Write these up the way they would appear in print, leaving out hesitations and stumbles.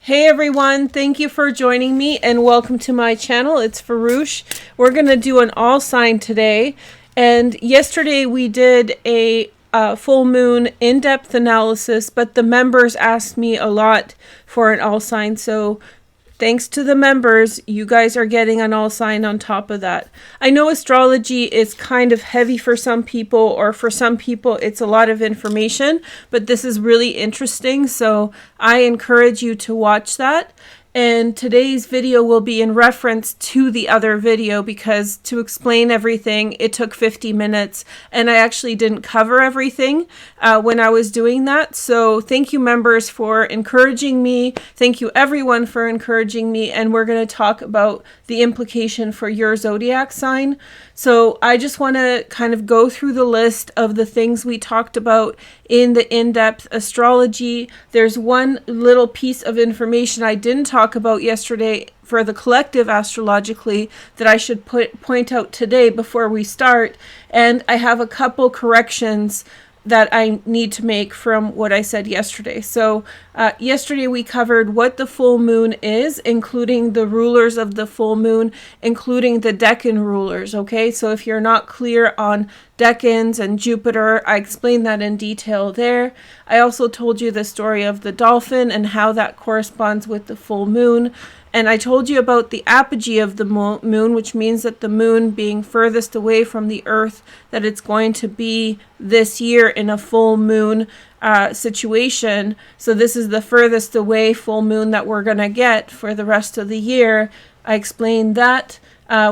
Hey everyone, thank you for joining me and welcome to my channel. It's Veroosh. We're going to do an all sign today. And yesterday we did a full moon in-depth analysis, but the members asked me a lot for an all sign. So thanks to the members, you guys are getting an all sign on top of that. I know astrology is kind of heavy for some people, or for some people it's a lot of information, but this is really interesting, so I encourage you to watch that. And today's video will be in reference to the other video because to explain everything, it took 50 minutes and I actually didn't cover everything when I was doing that. So thank you members for encouraging me. Thank you everyone for encouraging me. And we're going to talk about the implication for your zodiac sign. So I just want to kind of go through the list of the things we talked about in the in-depth astrology. There's one little piece of information I didn't talk about yesterday for the collective astrologically that I should point out today before we start. And I have a couple corrections that I need to make from what I said yesterday. So yesterday we covered what the full moon is, including the rulers of the full moon, including the decan rulers, okay? So if you're not clear on decans and Jupiter, I explained that in detail there. I also told you the story of the dolphin and how that corresponds with the full moon. And I told you about the apogee of the moon, which means that the moon being furthest away from the earth, that it's going to be this year in a full moon situation. So this is the furthest away full moon that we're going to get for the rest of the year. I explained that.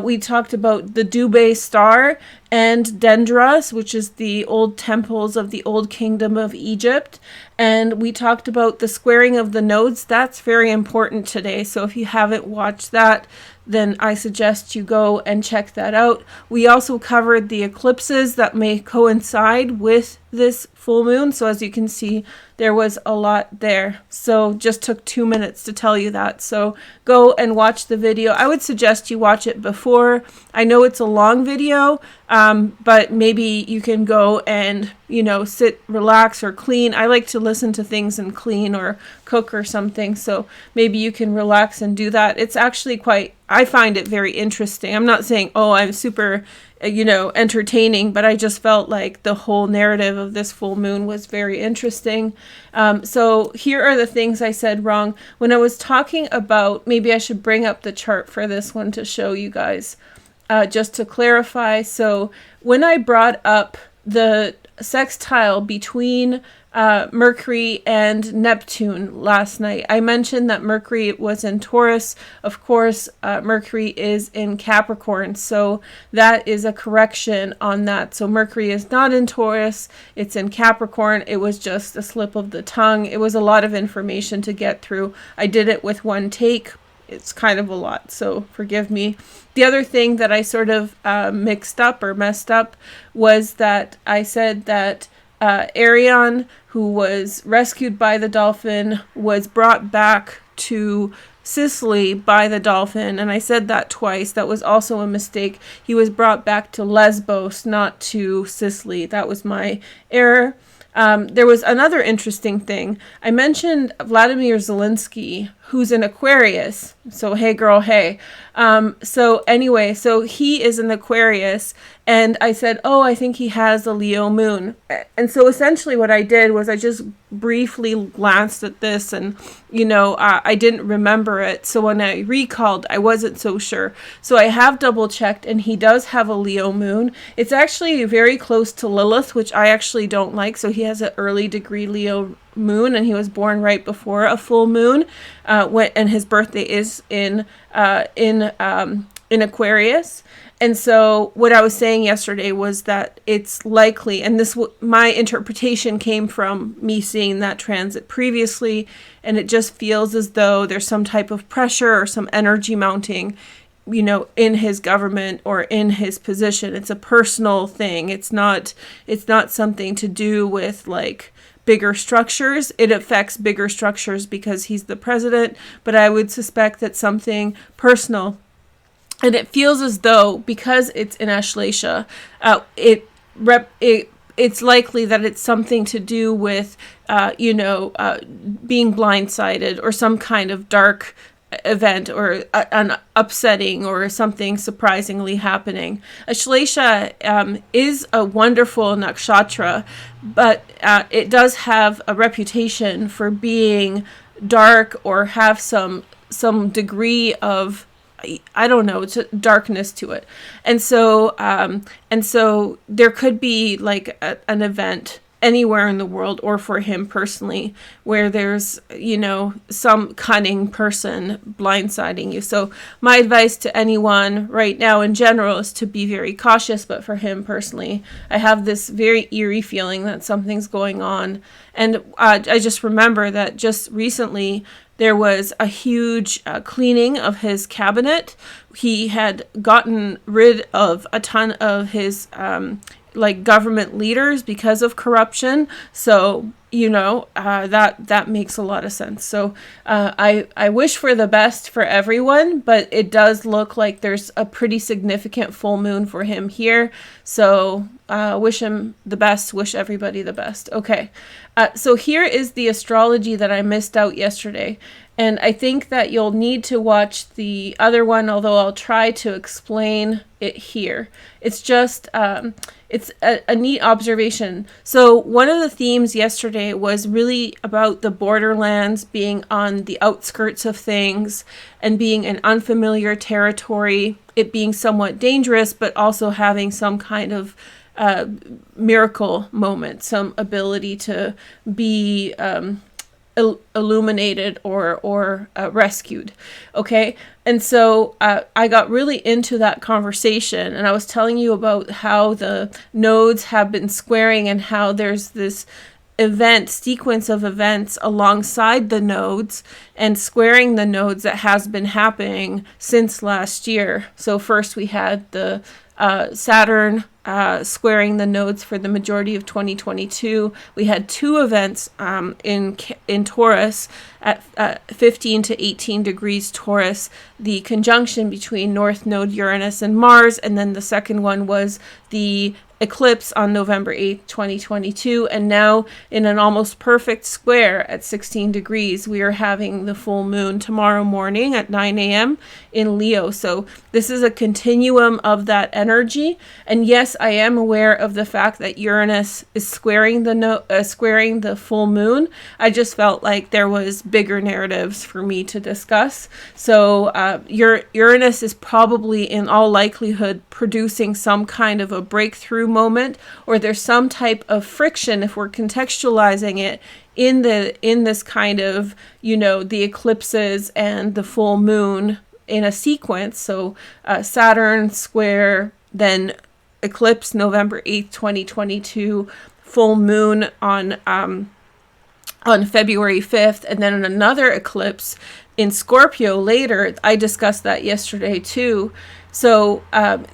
We talked about the Dubhe star and Dendras, which is the old temples of the old kingdom of Egypt. And we talked about the squaring of the nodes. That's very important today. So if you haven't watched that, then I suggest you go and check that out. We also covered the eclipses that may coincide with this full moon. So as you can see, there was a lot there. So just took 2 minutes to tell you that. So go and watch the video. I would suggest you watch it before. I know it's a long video, but maybe you can go and, sit, relax, or clean. I like to listen to things and clean or cook or something. So maybe you can relax and do that. It's actually I find it very interesting. I'm not saying, oh, I'm super, entertaining, but I just felt like the whole narrative of this full moon was very interesting. So here are the things I said wrong. When I was talking about, maybe I should bring up the chart for this one to show you guys, just to clarify. So when I brought up the sextile between Mercury and Neptune last night, I mentioned that Mercury was in Taurus. Of course, Mercury is in Capricorn, so that is a correction on that. So Mercury is not in Taurus, it's in Capricorn. It was just a slip of the tongue. It was a lot of information to get through. I did it with one take. It's kind of a lot, so forgive me. The other thing that I sort of mixed up or messed up was that I said that Arion, who was rescued by the dolphin, was brought back to Sicily by the dolphin, and I said that twice. That was also a mistake. He was brought back to Lesbos, not to Sicily. That was my error. There was another interesting thing. I mentioned Vladimir Zelensky, who's an Aquarius. So, hey girl, hey. So anyway, so he is an Aquarius, and I said, oh, I think he has a Leo moon. And so essentially what I did was I just briefly glanced at this and, I didn't remember it. So when I recalled, I wasn't so sure. So I have double checked, and he does have a Leo moon. It's actually very close to Lilith, which I actually don't like. So he has an early degree Leo moon, and he was born right before a full moon, and his birthday is in Aquarius. And so what I was saying yesterday was that it's likely, and my interpretation came from me seeing that transit previously, and it just feels as though there's some type of pressure or some energy mounting, in his government or in his position. It's a personal thing. It's not something to do with like bigger structures. It affects bigger structures because he's the president, but I would suspect that something personal. And it feels as though, because it's in Ashleisha, it it's likely that it's something to do with, being blindsided or some kind of dark event or an upsetting or something surprisingly happening. Ashlesha is a wonderful nakshatra, but it does have a reputation for being dark or have some degree of, I don't know, it's a darkness to it. And so there could be like an event anywhere in the world, or for him personally, where there's, some cunning person blindsiding you. So my advice to anyone right now in general is to be very cautious, but for him personally, I have this very eerie feeling that something's going on. And I just remember that just recently there was a huge cleaning of his cabinet. He had gotten rid of a ton of his government leaders because of corruption. So, that makes a lot of sense. So I wish for the best for everyone, but it does look like there's a pretty significant full moon for him here. So wish him the best, wish everybody the best. Okay, so here is the astrology that I missed out yesterday. And I think that you'll need to watch the other one, although I'll try to explain it here. It's just, it's a neat observation. So one of the themes yesterday was really about the borderlands, being on the outskirts of things and being in unfamiliar territory, it being somewhat dangerous, but also having some kind of miracle moment, some ability to be illuminated or rescued. Okay. And so I got really into that conversation, and I was telling you about how the nodes have been squaring and how there's this sequence of events alongside the nodes and squaring the nodes that has been happening since last year. So first we had the Saturn squaring the nodes for the majority of 2022. We had two events in Taurus at 15 to 18 degrees Taurus, the conjunction between North Node Uranus and Mars, and then the second one was the eclipse on November 8th, 2022, and now in an almost perfect square at 16 degrees, we are having the full moon tomorrow morning at 9 a.m. in Leo. So this is a continuum of that energy, and yes, I am aware of the fact that Uranus is squaring the full moon. I just felt like there was bigger narratives for me to discuss. So Uranus is probably in all likelihood producing some kind of a breakthrough moment, or there's some type of friction if we're contextualizing it in this kind of, the eclipses and the full moon in a sequence. So Saturn square, then eclipse November 8th, 2022, full moon on February 5th, and then another eclipse in Scorpio later. I discussed that yesterday too. So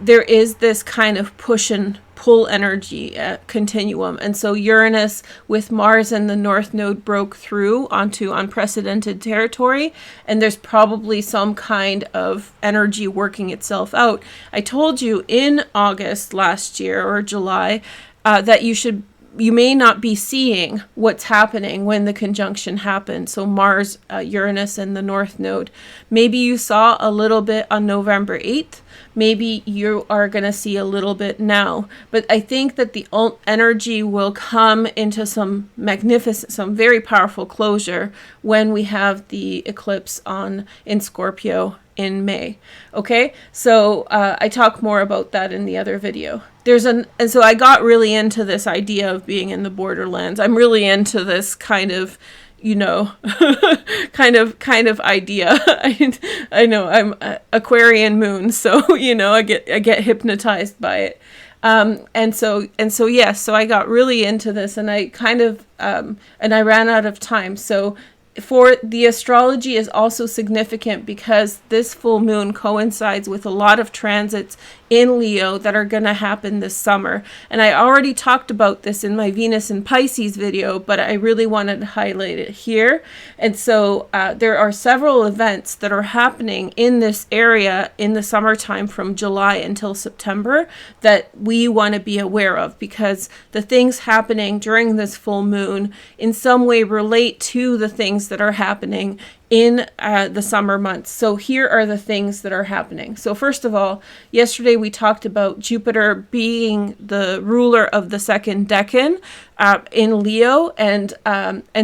there is this kind of push and pull energy continuum. And so Uranus with Mars and the North Node broke through onto unprecedented territory. And there's probably some kind of energy working itself out. I told you in August last year or July that you may not be seeing what's happening when the conjunction happened. So Mars, Uranus, and the North Node. Maybe you saw a little bit on November 8th. Maybe you are going to see a little bit now. But I think that the energy will come into some very powerful closure when we have the eclipse in Scorpio in May. Okay, so I talk more about that in the other video. And so I got really into this idea of being in the borderlands. I'm really into this kind of, kind of idea. I know I'm Aquarian moon, so I get hypnotized by it. And so yes, so I got really into this, and I kind of and I ran out of time. So for the astrology is also significant because this full moon coincides with a lot of transits in Leo that are going to happen this summer. And I already talked about this in my Venus and Pisces video, but I really wanted to highlight it here. And so there are several events that are happening in this area in the summertime from July until September that we want to be aware of, because the things happening during this full moon in some way relate to the things that are happening in the summer months. So here are the things that are happening. So first of all, yesterday we talked about Jupiter being the ruler of the second decan in Leo, and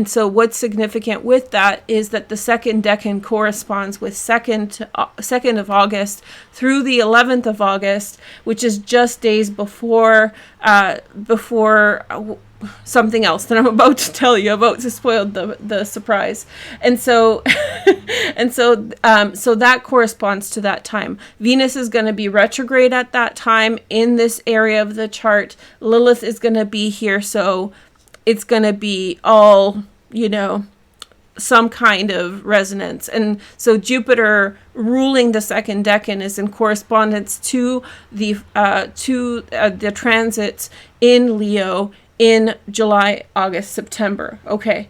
so what's significant with that is that the second decan corresponds with 2nd of August through the 11th of August, which is just days before something else that I'm about to tell you about to spoil the surprise. And so so that corresponds to that time. Venus is going to be retrograde at that time in this area of the chart. Lilith is going to be here, so it's going to be all, some kind of resonance. And so Jupiter ruling the second decan is in correspondence to the transits in Leo in July, August, September. Okay.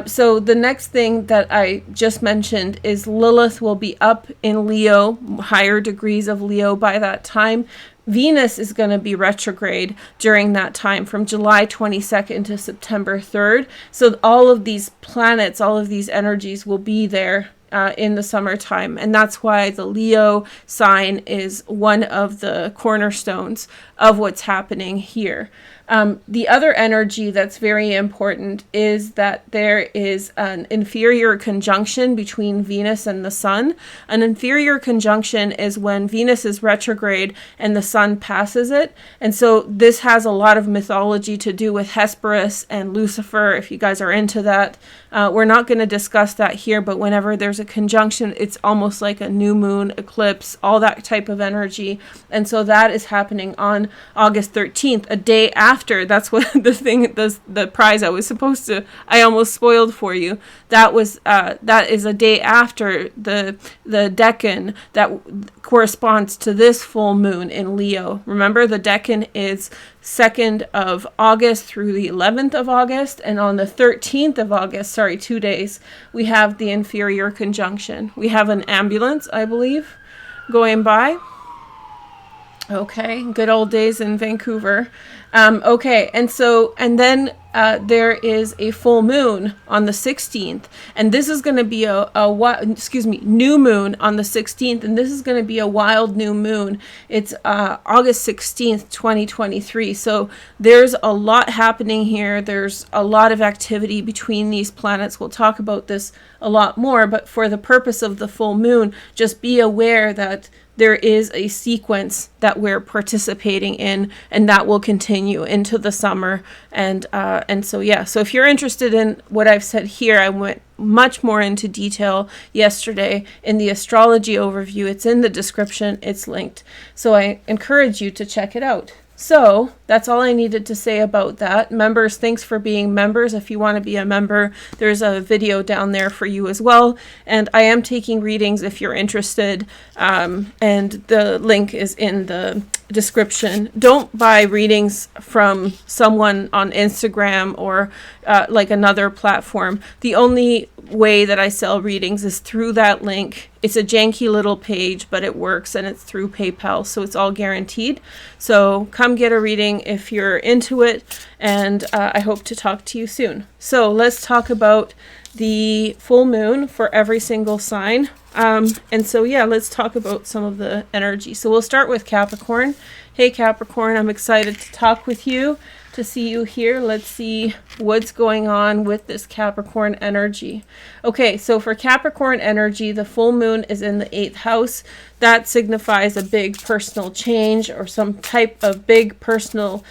So the next thing that I just mentioned is Lilith will be up in Leo, higher degrees of Leo by that time. Venus is going to be retrograde during that time from July 22nd to September 3rd. So all of these planets, all of these energies will be there in the summertime. And that's why the Leo sign is one of the cornerstones of what's happening here. The other energy that's very important is that there is an inferior conjunction between Venus and the Sun. An inferior conjunction is when Venus is retrograde and the Sun passes it. And so this has a lot of mythology to do with Hesperus and Lucifer, if you guys are into that. We're not going to discuss that here, but whenever there's a conjunction, it's almost like a new moon eclipse, all that type of energy. And so that is happening on August 13th, a day after. That's what the prize I almost spoiled for you. That is a day after the decan that corresponds to this full moon in Leo. Remember, the decan is 2nd of August through the 11th of August, and on the 13th of August, 2 days, we have the inferior conjunction. We have an ambulance, I believe, going by. Okay, good old days in Vancouver. Okay, and then there is a full moon on the 16th, and this is going to be new moon on the 16th, and this is going to be a wild new moon. It's August 16th, 2023. So there's a lot happening here. There's a lot of activity between these planets. We'll talk about this a lot more, but for the purpose of the full moon, just be aware that there is a sequence that we're participating in, and that will continue into the summer. And so if you're interested in what I've said here, I went much more into detail yesterday in the astrology overview. It's in the description. It's linked. So I encourage you to check it out. So that's all I needed to say about that. Members, thanks for being members. If you want to be a member, there's a video down there for you as well. And I am taking readings if you're interested. And the link is in the description. Don't buy readings from someone on Instagram or like another platform. The only way that I sell readings is through that link. It's a janky little page, but it works, and it's through PayPal, so it's all guaranteed. So come get a reading if you're into it, and I hope to talk to you soon. So let's talk about the full moon for every single sign. Let's talk about some of the energy. So we'll start with Capricorn. Hey Capricorn, I'm excited to talk with you, to see you here. Let's see what's going on with this Capricorn energy. Okay, so for Capricorn energy, the full moon is in the 8th house. That signifies a big personal change or some type of big personal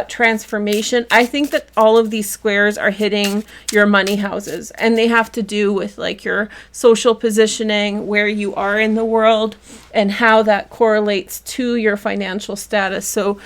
transformation. I think that all of these squares are hitting your money houses, and they have to do with like your social positioning, where you are in the world, and how that correlates to your financial status. So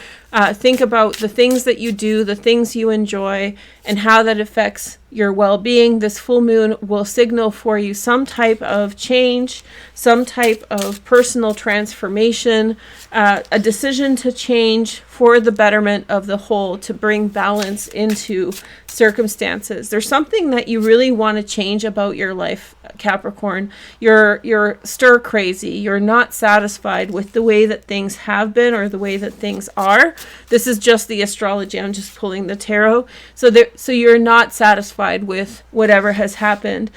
think about the things that you do, the things you enjoy, and how that affects your well-being. This full moon will signal for you some type of change, some type of personal transformation, a decision to change for the betterment of the whole, to bring balance into circumstances. There's something that you really want to change about your life, Capricorn. You're stir crazy. You're not satisfied with the way that things have been or the way that things are. This is just the astrology. I'm just pulling the tarot. So you're not satisfied with whatever has happened.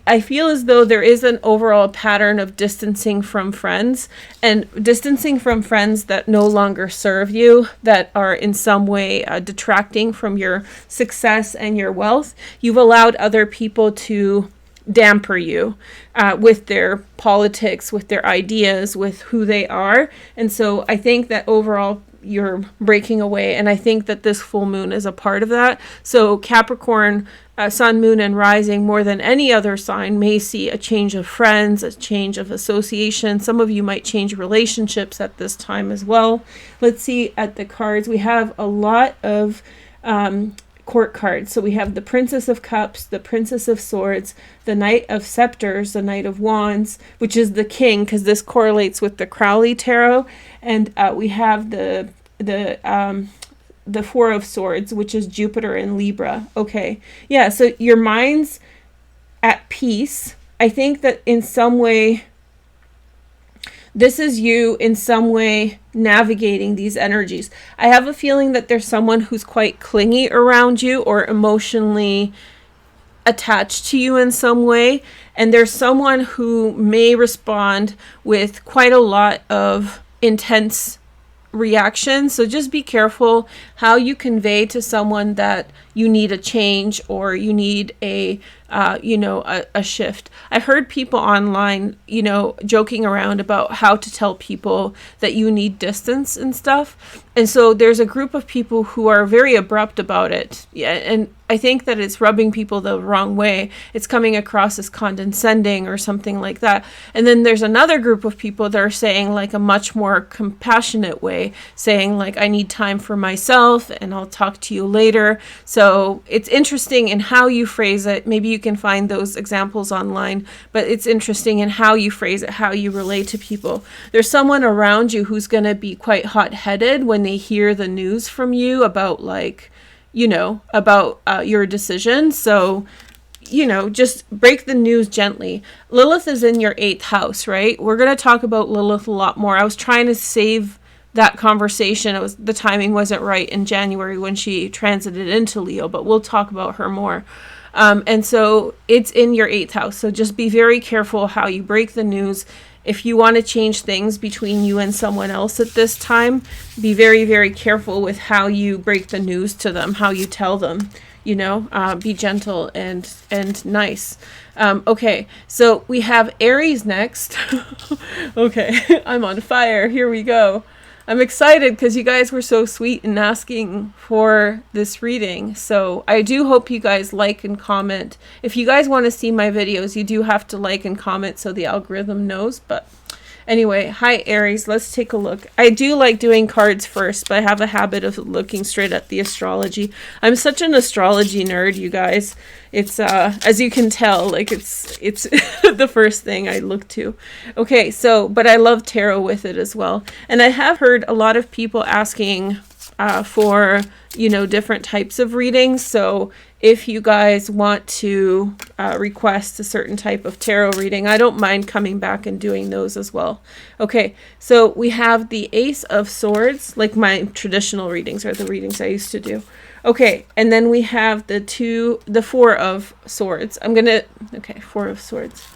I feel as though there is an overall pattern of distancing from friends, and distancing from friends that no longer serve you, that are in some way detracting from your success and your wealth. You've allowed other people to damper you with their politics, with their ideas, with who they are. And so I think that overall you're breaking away, and I think that this full moon is a part of that. So Capricorn, sun, moon, and rising, more than any other sign, may see a change of friends, a change of association. Some of you might change relationships at this time as well. Let's see at the cards. We have a lot of court cards. So we have the Princess of Cups, the Princess of Swords, the Knight of Scepters, the Knight of Wands, which is the King, because this correlates with the Crowley Tarot, and we have the Four of Swords, which is Jupiter in Libra. Okay, yeah. So your mind's at peace. I think that in some way, this is you in some way navigating these energies. I have a feeling that there's someone who's quite clingy around you or emotionally attached to you in some way. And there's someone who may respond with quite a lot of intense reaction. So just be careful how you convey to someone that you need a change or you need a shift. I've heard people online, joking around about how to tell people that you need distance and stuff. And so there's a group of people who are very abrupt about it. Yeah, and I think that it's rubbing people the wrong way. It's coming across as condescending or something like that. And then there's another group of people that are saying like a much more compassionate way, saying like, I need time for myself and I'll talk to you later. So it's interesting in how you phrase it. Maybe you can find those examples online, but it's interesting in how you phrase it, how you relate to people. There's someone around you who's going to be quite hot-headed when they hear the news from you about your decision. So, just break the news gently. Lilith is in your 8th house, right? We're going to talk about Lilith a lot more. I was trying to save that conversation. The timing wasn't right in January when she transited into Leo, but we'll talk about her more. And so it's in your 8th house. So just be very careful how you break the news. If you want to change things between you and someone else at this time, be very, very careful with how you break the news to them, how you tell them, be gentle and nice. Okay, so we have Aries next. Okay, I'm on fire. Here we go. I'm excited because you guys were so sweet in asking for this reading. So I do hope you guys like and comment. If you guys want to see my videos, you do have to like and comment so the algorithm knows. But anyway, hi Aries, let's take a look. I do like doing cards first, but I have a habit of looking straight at the astrology. I'm such an astrology nerd, you guys. It's as you can tell, like it's the first thing I look to. Okay, so but I love tarot with it as well. And I have heard a lot of people asking for different types of readings. So if you guys want to request a certain type of tarot reading, I don't mind coming back and doing those as well. Okay, so we have the Ace of Swords, like my traditional readings are the readings I used to do. Okay, and then we have the Four of Swords. Four of Swords.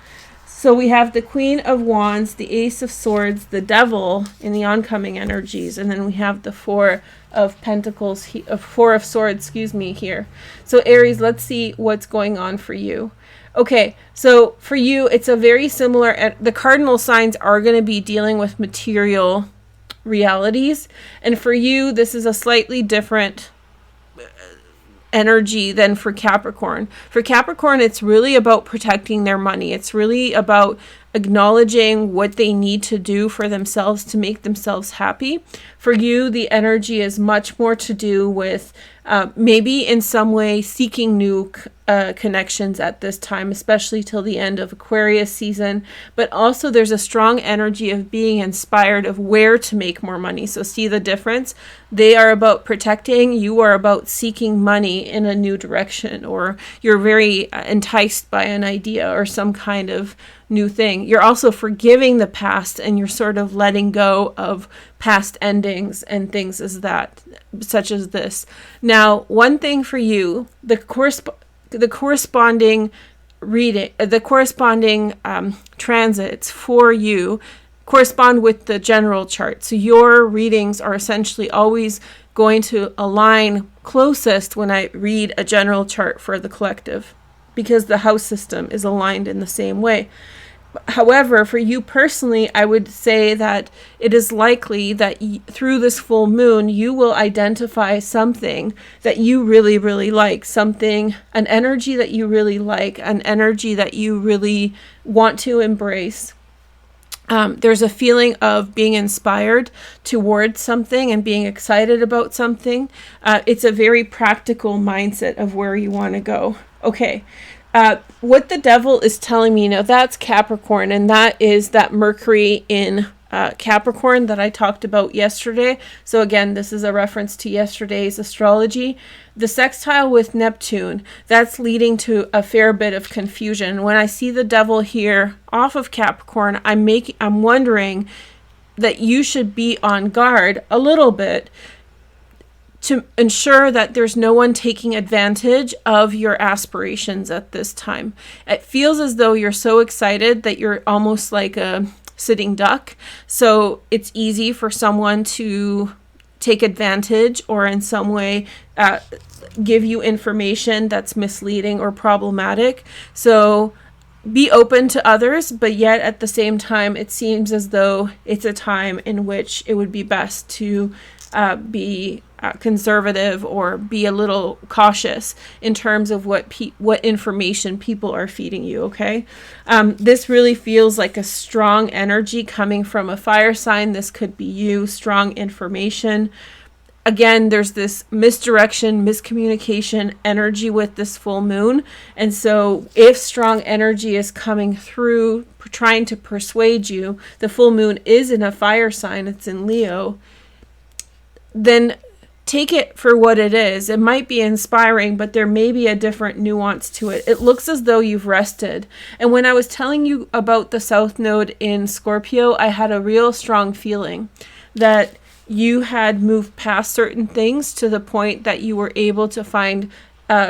So we have the Queen of Wands, the Ace of Swords, the Devil in the oncoming energies, and then we have the Four of Pentacles, Four of Swords, here. So Aries, let's see what's going on for you. Okay, so for you, it's a very similar, the cardinal signs are going to be dealing with material realities, and for you, this is a slightly different energy than for Capricorn. For Capricorn, it's really about protecting their money. It's really about acknowledging what they need to do for themselves to make themselves happy. For you, the energy is much more to do with maybe in some way seeking new connections at this time, especially till the end of Aquarius season. But also there's a strong energy of being inspired of where to make more money. So see the difference? They are about protecting, you are about seeking money in a new direction, or you're very enticed by an idea or some kind of new thing. You're also forgiving the past, and you're sort of letting go of past endings and things as that, such as this. Now, one thing for you, the corresponding reading, the corresponding transits for you correspond with the general chart. So your readings are essentially always going to align closest when I read a general chart for the collective, because the house system is aligned in the same way. However, for you personally, I would say that it is likely that through this full moon, you will identify something that you really, really like, something, an energy that you really like, an energy that you really want to embrace. There's a feeling of being inspired towards something and being excited about something. It's a very practical mindset of where you want to go. Okay. What the devil is telling me now, that's Capricorn, and that is that Mercury in Capricorn that I talked about yesterday. So again, this is a reference to yesterday's astrology. The sextile with Neptune, that's leading to a fair bit of confusion. When I see the devil here off of Capricorn, I'm wondering that you should be on guard a little bit to ensure that there's no one taking advantage of your aspirations at this time. It feels as though you're so excited that you're almost like a sitting duck. So it's easy for someone to take advantage or in some way give you information that's misleading or problematic. So be open to others, but yet at the same time, it seems as though it's a time in which it would be best to be conservative or be a little cautious in terms of what information people are feeding you. Okay, this really feels like a strong energy coming from a fire sign. This could be you. Strong information. Again, there's this misdirection, miscommunication energy with this full moon. And so if strong energy is coming through trying to persuade you, the full moon is in a fire sign, it's in Leo, then take it for what it is. It might be inspiring, but there may be a different nuance to it. It looks as though you've rested. And when I was telling you about the South Node in Scorpio, I had a real strong feeling that you had moved past certain things to the point that you were able to find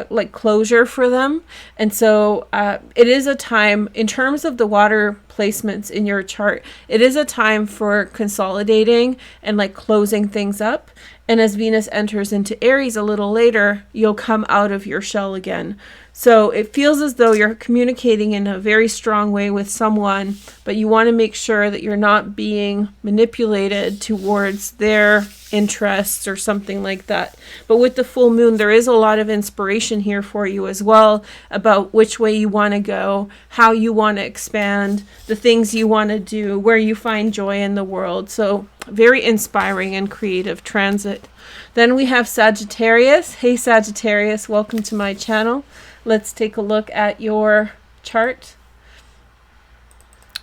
like closure for them. And so it is a time, in terms of the water placements in your chart, it is a time for consolidating and like closing things up. And as Venus enters into Aries a little later, you'll come out of your shell again. So it feels as though you're communicating in a very strong way with someone, but you want to make sure that you're not being manipulated towards their interests or something like that. But with the full moon, there is a lot of inspiration here for you as well about which way you want to go, how you want to expand, the things you want to do, where you find joy in the world. So very inspiring and creative transit. Then we have Sagittarius. Hey Sagittarius, welcome to my channel. Let's take a look at your chart.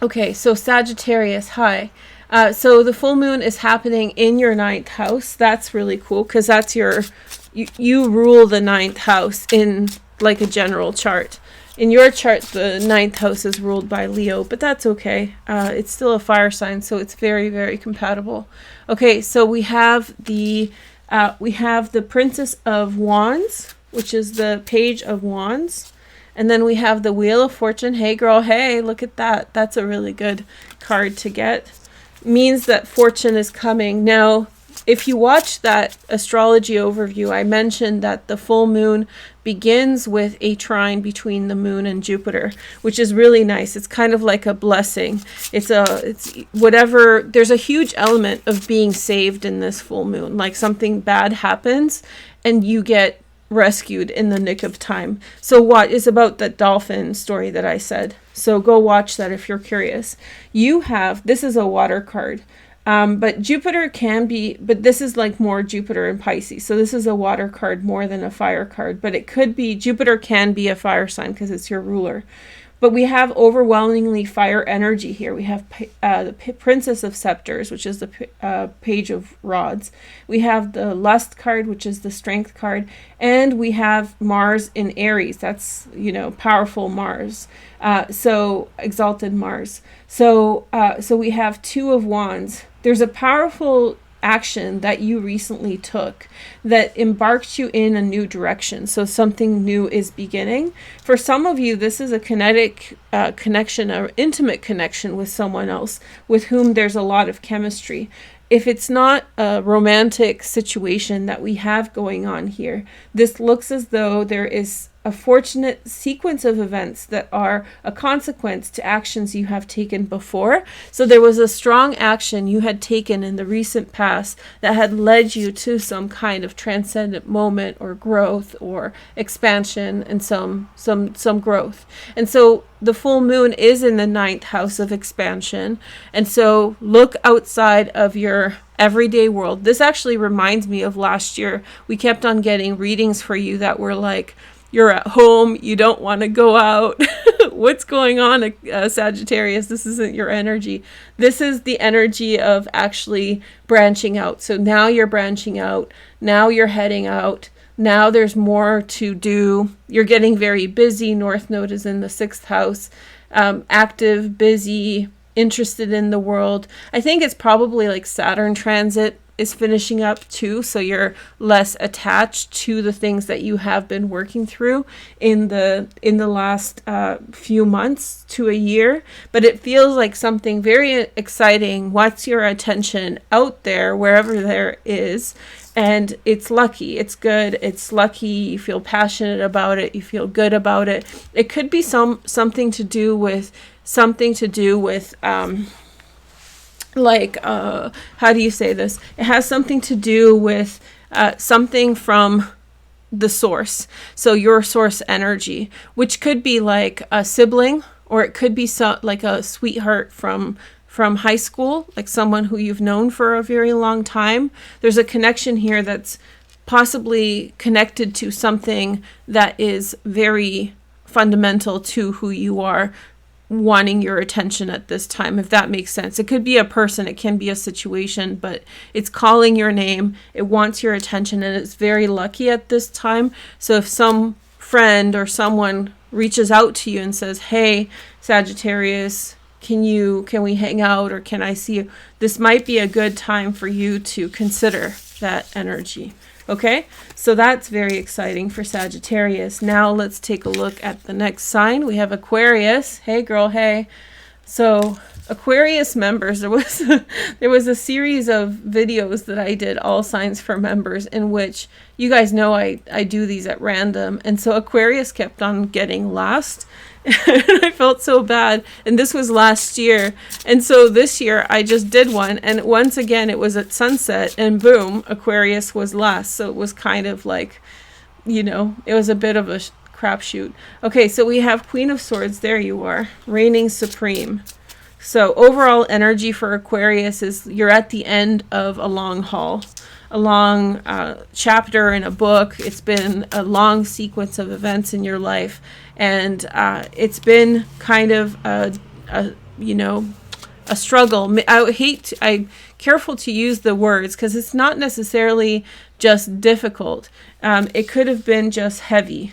Okay, so Sagittarius, hi. So the full moon is happening in your 9th house. That's really cool because that's you rule the 9th house in like a general chart. In your chart, the 9th house is ruled by Leo, but that's okay. It's still a fire sign, so it's very, very compatible. Okay, so we have the Princess of Wands, which is the Page of Wands. And then we have the Wheel of Fortune. Hey girl, hey, look at that. That's a really good card to get. Means that fortune is coming. Now, if you watch that astrology overview, I mentioned that the full moon begins with a trine between the moon and Jupiter, which is really nice. It's kind of like a blessing. It's whatever, there's a huge element of being saved in this full moon. Like something bad happens and you get rescued in the nick of time. So what is about that dolphin story that I said. So go watch that if you're curious. You have, this is a water card. But Jupiter can be, but this is like more Jupiter and Pisces. So this is a water card more than a fire card. But it could be, Jupiter can be a fire sign because it's your ruler. But we have overwhelmingly fire energy here. We have the Princess of Scepters, which is the Page of Rods. We have the Lust card, which is the Strength card. And we have Mars in Aries. That's, you know, powerful Mars. So exalted Mars. So we have Two of Wands. There's a powerful action that you recently took that embarked you in a new direction. So something new is beginning. For some of you, this is a kinetic connection, or intimate connection with someone else with whom there's a lot of chemistry. If it's not a romantic situation that we have going on here, this looks as though there is a fortunate sequence of events that are a consequence to actions you have taken before. So there was a strong action you had taken in the recent past that had led you to some kind of transcendent moment or growth or expansion and some growth. And so the full moon is in the 9th house of expansion. And so look outside of your everyday world. This actually reminds me of last year. We kept on getting readings for you that were like, you're at home, you don't want to go out. What's going on, Sagittarius? This isn't your energy. This is the energy of actually branching out. So now you're branching out. Now you're heading out. Now there's more to do. You're getting very busy. North Node is in the 6th house. Active, busy, interested in the world. I think it's probably like Saturn transit is finishing up too, so you're less attached to the things that you have been working through in the last few months to a year. But it feels like something very exciting wants your attention out there, wherever there is, and it's lucky, it's good, it's lucky, you feel passionate about it, you feel good about it. It could be something to do with how do you say this? It has something to do with something from the source. So your source energy, which could be like a sibling, or it could be like a sweetheart from high school, like someone who you've known for a very long time. There's a connection here that's possibly connected to something that is very fundamental to who you are, wanting your attention at this time, if that makes sense. It could be a person, it can be a situation, but it's calling your name, it wants your attention, and it's very lucky at this time. So if some friend or someone reaches out to you and says, hey, Sagittarius, can we hang out, or can I see you? This might be a good time for you to consider that energy. Okay, so that's very exciting for Sagittarius. Now let's take a look at the next sign. We have Aquarius. Hey girl, hey. So Aquarius members, there was a series of videos that I did, all signs for members, in which you guys know I do these at random. And so Aquarius kept on getting last. And I felt so bad. And this was last year. And so this year I just did one. And once again, it was at sunset. And boom, Aquarius was last. So it was kind of like, you know, it was a bit of a crapshoot. Okay, so we have Queen of Swords. There you are. Reigning supreme. So overall energy for Aquarius is you're at the end of a long haul. A long chapter in a book. It's been a long sequence of events in your life. And it's been kind of a struggle. I'm careful to use the words because it's not necessarily just difficult. It could have been just heavy,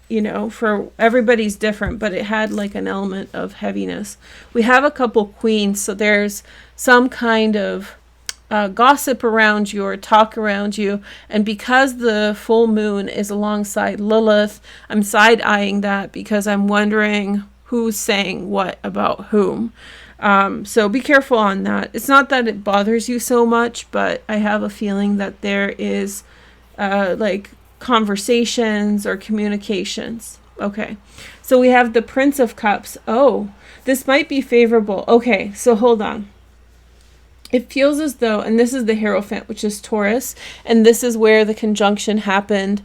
you know, for everybody's different, but it had like an element of heaviness. We have a couple queens, so there's some kind of gossip around you or talk around you, and because the full moon is alongside Lilith, I'm side-eyeing that because I'm wondering who's saying what about whom. So be careful on that. It's not that it bothers you so much, but I have a feeling that there is like conversations or communications. Okay, so we have the Prince of Cups. Oh, this might be favorable. Okay, so hold on. It feels as though, and this is the Hierophant, which is Taurus, and this is where the conjunction happened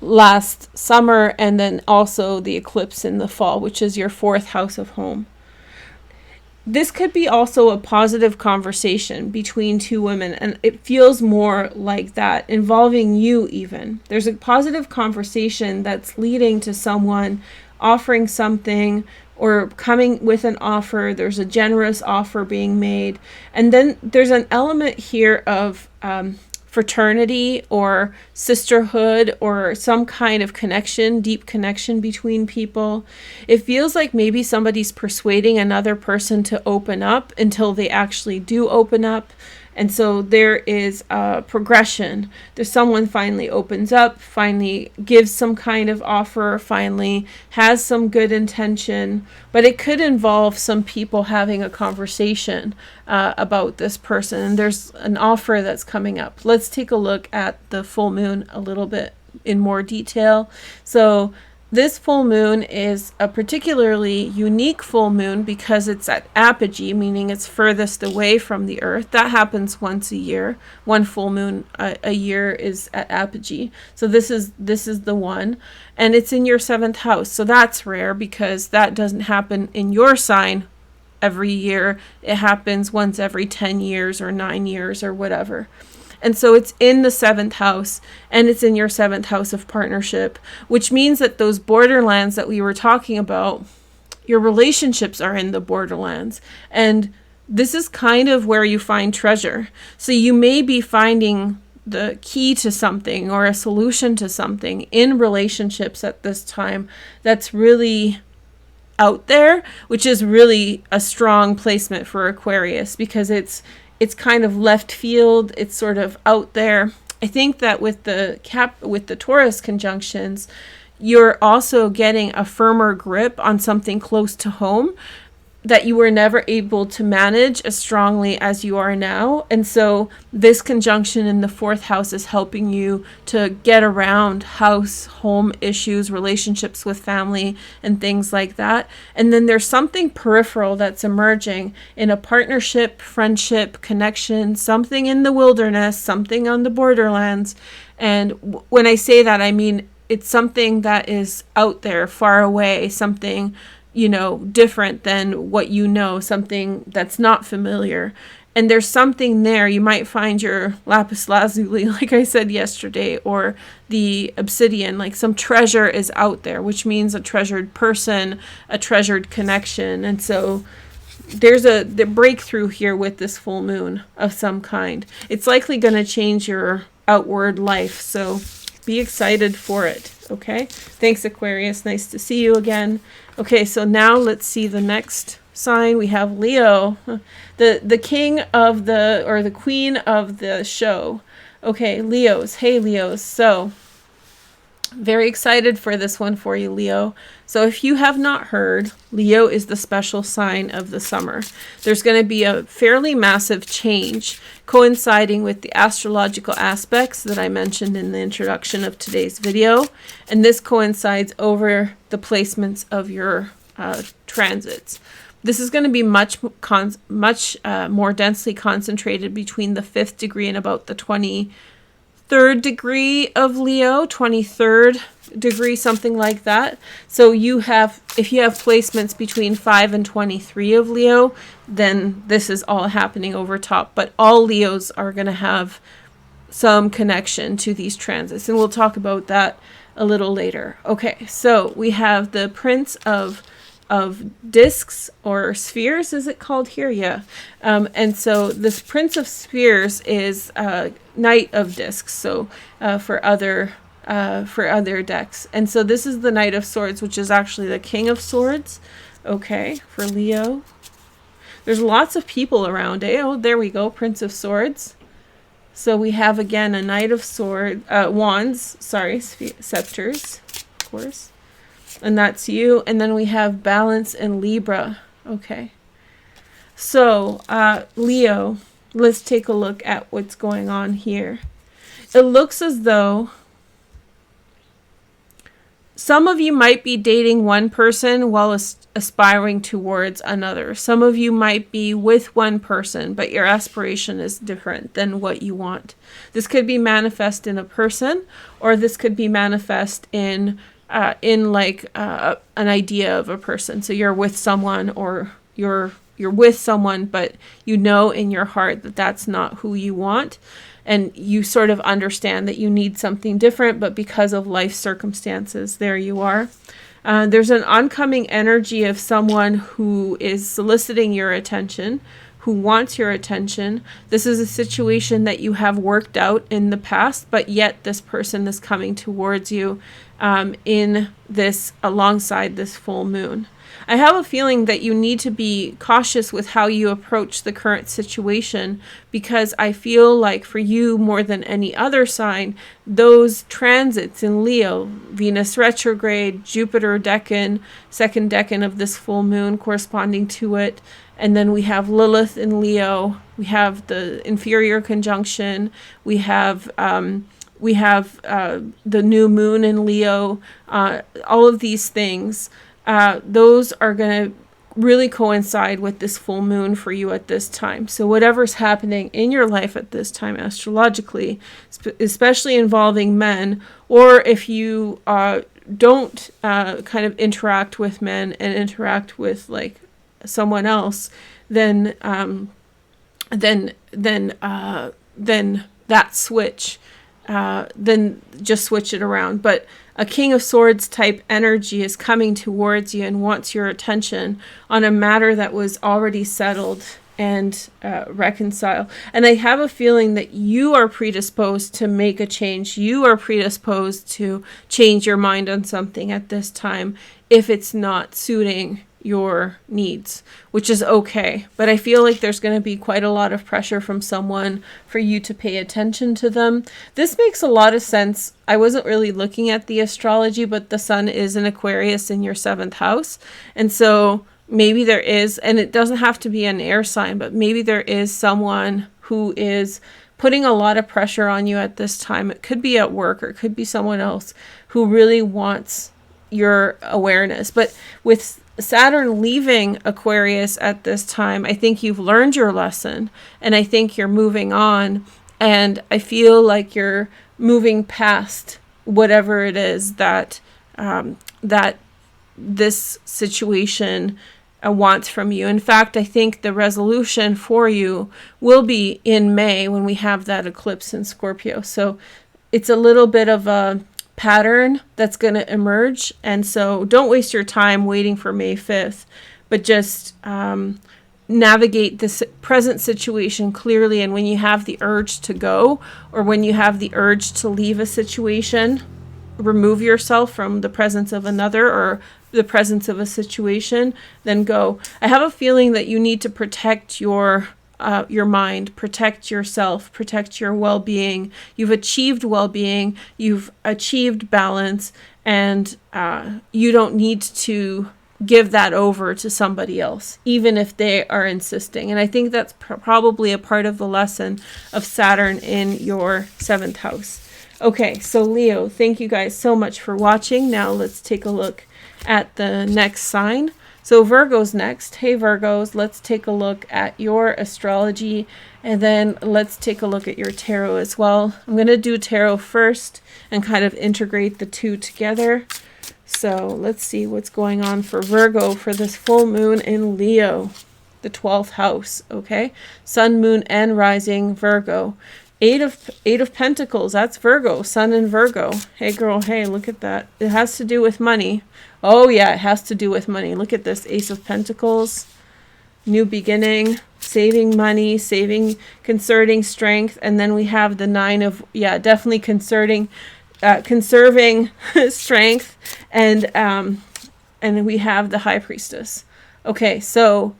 last summer, and then also the eclipse in the fall, which is your 4th house of home. This could be also a positive conversation between two women, and it feels more like that, involving you even. There's a positive conversation that's leading to someone offering something or coming with an offer. There's a generous offer being made. And then there's an element here of fraternity or sisterhood or some kind of connection, deep connection between people. It feels like maybe somebody's persuading another person to open up until they actually do open up. And so there is a progression. There's someone finally opens up, finally gives some kind of offer, finally has some good intention. But it could involve some people having a conversation about this person. And there's an offer that's coming up. Let's take a look at the full moon a little bit in more detail. So this full moon is a particularly unique full moon because it's at apogee, meaning it's furthest away from the earth. That happens once a year. One full moon a year is at apogee. So this is the one, and it's in your 7th house. So that's rare because that doesn't happen in your sign every year. It happens once every 10 years or 9 years or whatever. And so it's in the 7th house, and it's in your 7th house of partnership, which means that those borderlands that we were talking about, your relationships are in the borderlands. And this is kind of where you find treasure. So you may be finding the key to something or a solution to something in relationships at this time that's really out there, which is really a strong placement for Aquarius because it's kind of left field. It's sort of out there. I think that with the Taurus conjunctions, you're also getting a firmer grip on something close to home that you were never able to manage as strongly as you are now. And so this conjunction in the 4th house is helping you to get around house, home issues, relationships with family, and things like that. And then there's something peripheral that's emerging in a partnership, friendship, connection, something in the wilderness, something on the borderlands. And when I say that, I mean it's something that is out there, far away, something different than what something that's not familiar. And there's something there. You might find your lapis lazuli, like I said yesterday, or the obsidian, like some treasure is out there, which means a treasured person, a treasured connection. And so there's the breakthrough here with this full moon of some kind. It's likely going to change your outward life. So be excited for it. Okay. Thanks, Aquarius. Nice to see you again. Okay, so now let's see the next sign. We have Leo, the king of or the queen of the show. Okay, Leos. Hey, Leos. So very excited for this one for you, Leo. So if you have not heard, Leo is the special sign of the summer. There's going to be a fairly massive change coinciding with the astrological aspects that I mentioned in the introduction of today's video. And this coincides over the placements of your transits. This is going to be much more densely concentrated between the 5th degree and about the 23rd degree of Leo, 23rd degree, something like that. So if you have placements between 5 and 23 of Leo, then this is all happening over top. But all Leos are going to have some connection to these transits, and we'll talk about that a little later. Okay, so we have the Prince of discs or spheres, is it called here? Yeah. And so this Prince of Spheres is Knight of Discs, so for other decks. And so this is the Knight of Swords, which is actually the King of Swords. Okay, for Leo. There's lots of people around. Oh, there we go, Prince of Swords. So we have again a Knight of Wands, scepters, of course. And that's you. And then we have Balance and Libra. Okay. So, Leo, let's take a look at what's going on here. It looks as though some of you might be dating one person while aspiring towards another. Some of you might be with one person, but your aspiration is different than what you want. This could be manifest in a person, or this could be manifest in like an idea of a person. So you're with someone, or you're with someone, but you know in your heart that that's not who you want. And you sort of understand that you need something different, but because of life circumstances, there you are. There's an oncoming energy of someone who is soliciting your attention, who wants your attention. This is a situation that you have worked out in the past, but yet this person is coming towards you alongside this full moon. I have a feeling that you need to be cautious with how you approach the current situation, because I feel like for you, more than any other sign, those transits in Leo, Venus Retrograde, Jupiter Decan, second decan of this full moon corresponding to it, and then we have Lilith in Leo, we have the Inferior Conjunction, we have the new moon in Leo, all of these things. Those are going to really coincide with this full moon for you at this time. So whatever's happening in your life at this time astrologically, especially involving men, or if you don't kind of interact with men and interact with like someone else, then that switch, then just switch it around. But a King of Swords type energy is coming towards you and wants your attention on a matter that was already settled and reconciled. And I have a feeling that you are predisposed to make a change. You are predisposed to change your mind on something at this time if it's not suiting your needs, which is okay. But I feel like there's going to be quite a lot of pressure from someone for you to pay attention to them. This makes a lot of sense. I wasn't really looking at the astrology, but the sun is in Aquarius in your 7th house. And so maybe there is, and it doesn't have to be an air sign, but maybe there is someone who is putting a lot of pressure on you at this time. It could be at work, or it could be someone else who really wants your awareness. But with Saturn leaving Aquarius at this time, I think you've learned your lesson, and I think you're moving on, and I feel like you're moving past whatever it is that that this situation wants from you. In fact, I think the resolution for you will be in May when we have that eclipse in Scorpio. So it's a little bit of a pattern that's going to emerge, and so don't waste your time waiting for May 5th, but just navigate this present situation clearly. And when you have the urge to go, or when you have the urge to leave a situation, remove yourself from the presence of another or the presence of a situation, then go. I have a feeling that you need to protect your mind, protect yourself, protect your well-being. You've achieved well-being, you've achieved balance, and you don't need to give that over to somebody else, even if they are insisting. And I think that's probably a part of the lesson of Saturn in your 7th house. Okay, so Leo, thank you guys so much for watching. Now let's take a look at the next sign. So Virgo's next. Hey Virgos, let's take a look at your astrology, and then let's take a look at your tarot as well. I'm going to do tarot first and kind of integrate the two together. So let's see what's going on for Virgo for this full moon in Leo, the 12th house, okay? Sun, moon, and rising Virgo. Eight of Pentacles, that's Virgo, Sun in Virgo. Hey girl, hey, look at that. It has to do with money. Oh yeah, it has to do with money. Look at this, Ace of Pentacles, new beginning, saving money, conserving strength. And then we have the 9 of, yeah, definitely conserving strength. And we have the High Priestess. Okay, so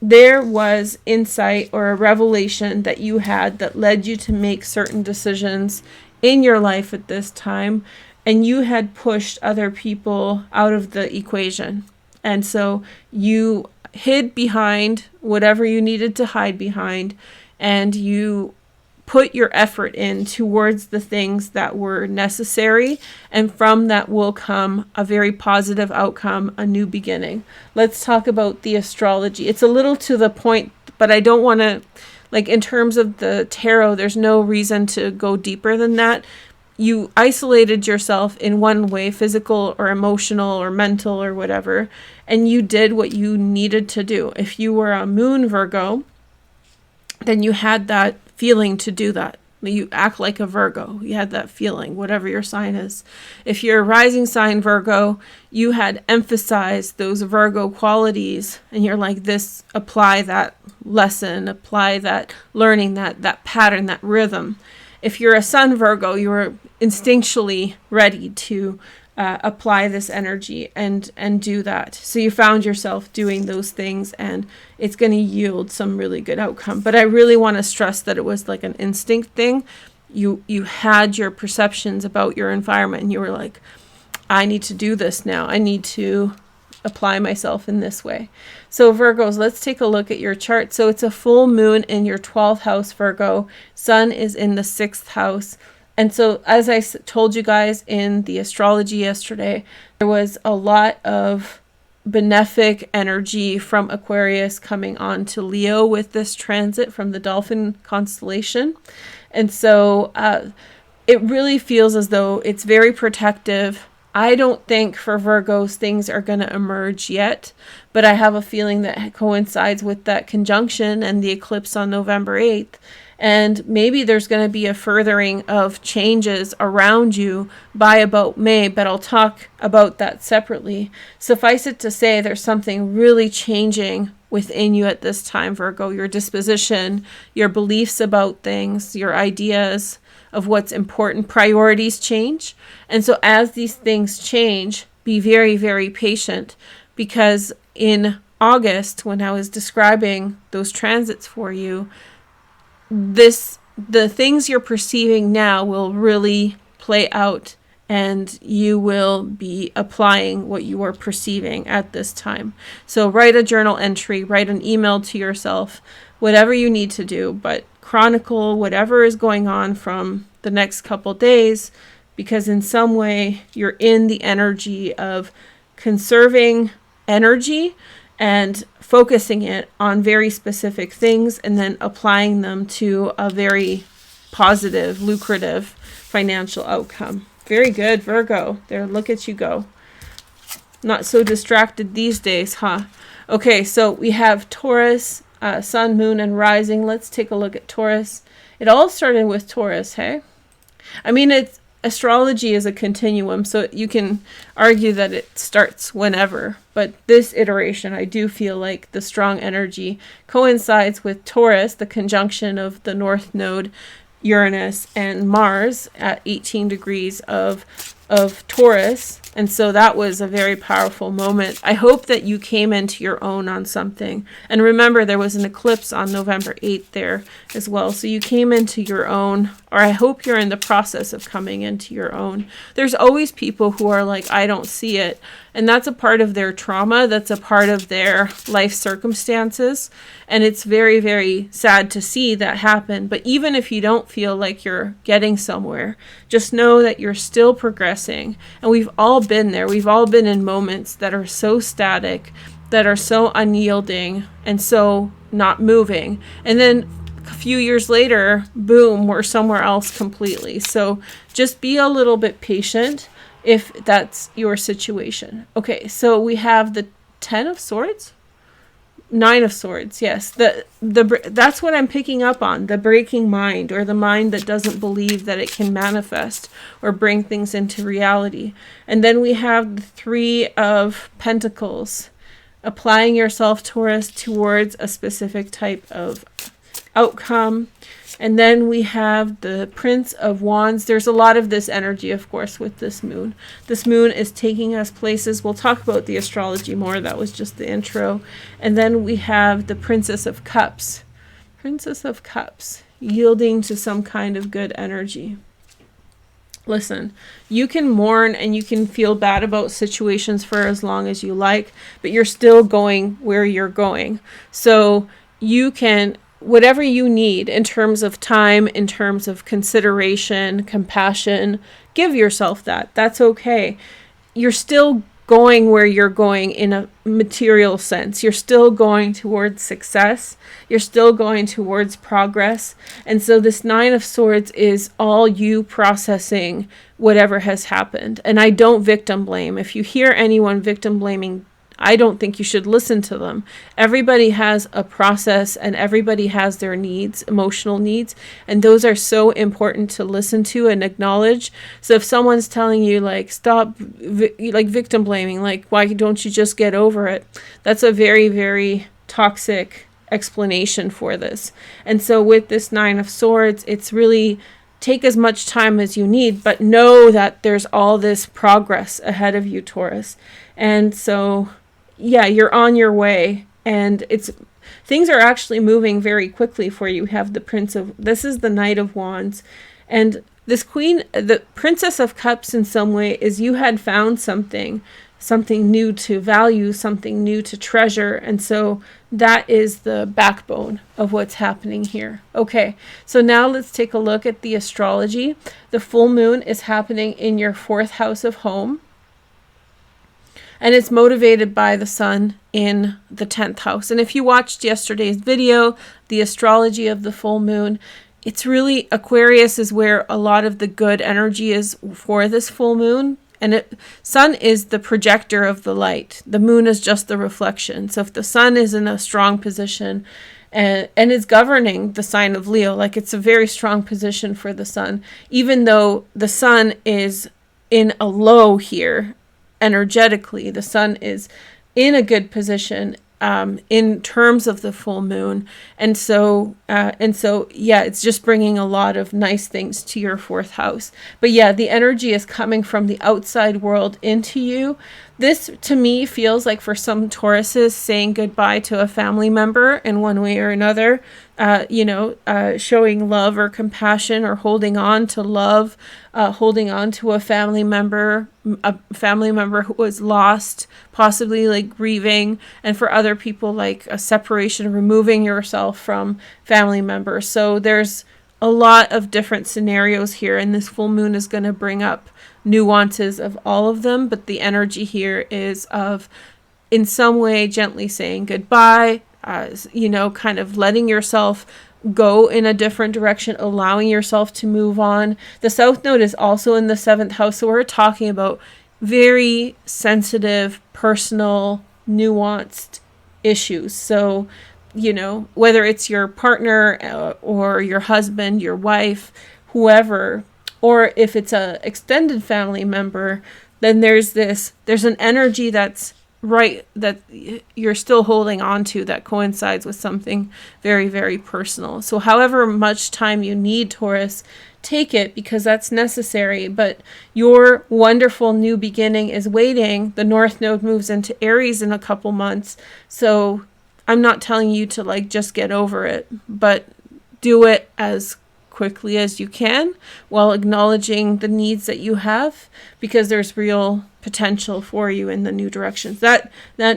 there was insight or a revelation that you had that led you to make certain decisions in your life at this time, and you had pushed other people out of the equation. And so you hid behind whatever you needed to hide behind, and you put your effort in towards the things that were necessary, and from that will come a very positive outcome, a new beginning. Let's talk about the astrology. It's a little to the point, but I don't want to, like, in terms of the tarot, there's no reason to go deeper than that. You isolated yourself in one way, physical or emotional or mental or whatever, and you did what you needed to do. If you were a moon Virgo, then you had that feeling to do that. You act like a Virgo. You had that feeling, whatever your sign is. If you're a rising sign Virgo, you had emphasized those Virgo qualities, and you're like, this, apply that lesson, apply that learning, that pattern, that rhythm. If you're a sun Virgo, you were instinctually ready to apply this energy and do that. So you found yourself doing those things, and it's going to yield some really good outcome. But I really want to stress that it was like an instinct thing. You had your perceptions about your environment, and you were like, I need to do this now. I need to apply myself in this way. So Virgos, let's take a look at your chart. So it's a full moon in your 12th house, Virgo. Sun is in the 6th house. And so, as I told you guys in the astrology yesterday, there was a lot of benefic energy from Aquarius coming on to Leo with this transit from the dolphin constellation. And so it really feels as though it's very protective. I don't think for Virgos things are going to emerge yet, but I have a feeling that coincides with that conjunction and the eclipse on November 8th. And maybe there's going to be a furthering of changes around you by about May, but I'll talk about that separately. Suffice it to say, there's something really changing within you at this time, Virgo. Your disposition, your beliefs about things, your ideas of what's important, priorities change. And so as these things change, be very, very patient, because in August, when I was describing those transits for you, the things you're perceiving now will really play out, and you will be applying what you are perceiving at this time. So write a journal entry, write an email to yourself, whatever you need to do, but chronicle whatever is going on from the next couple days, because in some way you're in the energy of conserving energy and focusing it on very specific things, and then applying them to a very positive, lucrative financial outcome. Very good, Virgo. There, look at you go. Not so distracted these days, huh? Okay, so we have Taurus, Sun, Moon, and Rising. Let's take a look at Taurus. It all started with Taurus, hey? I mean, astrology is a continuum, so you can argue that it starts whenever. But this iteration, I do feel like the strong energy coincides with Taurus, the conjunction of the North Node, Uranus, and Mars at 18 degrees of Taurus. And so that was a very powerful moment. I hope that you came into your own on something. And remember, there was an eclipse on November 8th there as well. So you came into your own, or I hope you're in the process of coming into your own. There's always people who are like, I don't see it. And that's a part of their trauma. That's a part of their life circumstances. And it's very, very sad to see that happen. But even if you don't feel like you're getting somewhere, just know that you're still progressing. And we've all been there. We've all been in moments that are so static, that are so unyielding, and so not moving. And then a few years later, boom, we're somewhere else completely. So just be a little bit patient if that's your situation. Okay, so we have the 10 of Swords? 9 of Swords, yes. That's what I'm picking up on, the breaking mind, or the mind that doesn't believe that it can manifest or bring things into reality. And then we have the 3 of Pentacles, applying yourself, Taurus, towards a specific type of outcome. And then we have the Prince of Wands. There's a lot of this energy, of course, with this moon. This moon is taking us places. We'll talk about the astrology more. That was just the intro. And then we have the Princess of Cups. Princess of Cups, yielding to some kind of good energy. Listen, you can mourn and you can feel bad about situations for as long as you like, but you're still going where you're going. So you can whatever you need in terms of time, in terms of consideration, compassion, give yourself that. That's okay. You're still going where you're going in a material sense. You're still going towards success. You're still going towards progress. And so this Nine of Swords is all you processing whatever has happened. And I don't victim blame. If you hear anyone victim blaming, I don't think you should listen to them. Everybody has a process and everybody has their needs, emotional needs, and those are so important to listen to and acknowledge. So if someone's telling you like stop like victim blaming, like why don't you just get over it? That's a very, very toxic explanation for this. And so with this Nine of Swords, it's really take as much time as you need, but know that there's all this progress ahead of you, Taurus. And so yeah, you're on your way, and things are actually moving very quickly for you. You have this is the Knight of Wands, and this Queen, the Princess of Cups in some way is you had found something new to value, something new to treasure, and so that is the backbone of what's happening here. Okay, so now let's take a look at the astrology. The full moon is happening in your 4th house of home. And it's motivated by the sun in the 10th house. And if you watched yesterday's video, the astrology of the full moon, it's really Aquarius is where a lot of the good energy is for this full moon. And sun is the projector of the light. The moon is just the reflection. So if the sun is in a strong position and is governing the sign of Leo, like it's a very strong position for the sun, even though the sun is in a low here, energetically, the sun is in a good position in terms of the full moon, and so yeah, it's just bringing a lot of nice things to your 4th house. But yeah, the energy is coming from the outside world into you. This to me feels like for some Tauruses saying goodbye to a family member in one way or another, showing love or compassion or holding on to love, holding on to a family member who was lost, possibly like grieving, and for other people like a separation, removing yourself from family members. So there's a lot of different scenarios here, and this full moon is going to bring up nuances of all of them, but the energy here is of in some way gently saying goodbye, kind of letting yourself go in a different direction, allowing yourself to move on. The South Node is also in the 7th house, so we're talking about very sensitive, personal, nuanced issues. So, whether it's your partner or your husband, your wife, whoever, or if it's a extended family member, then there's an energy that's right, that you're still holding on to, that coincides with something very, very personal. So however much time you need, Taurus, take it, because that's necessary. But your wonderful new beginning is waiting. The North Node moves into Aries in a couple months. So I'm not telling you to like just get over it, but do it as quickly as you can while acknowledging the needs that you have, because there's real potential for you in the new directions. That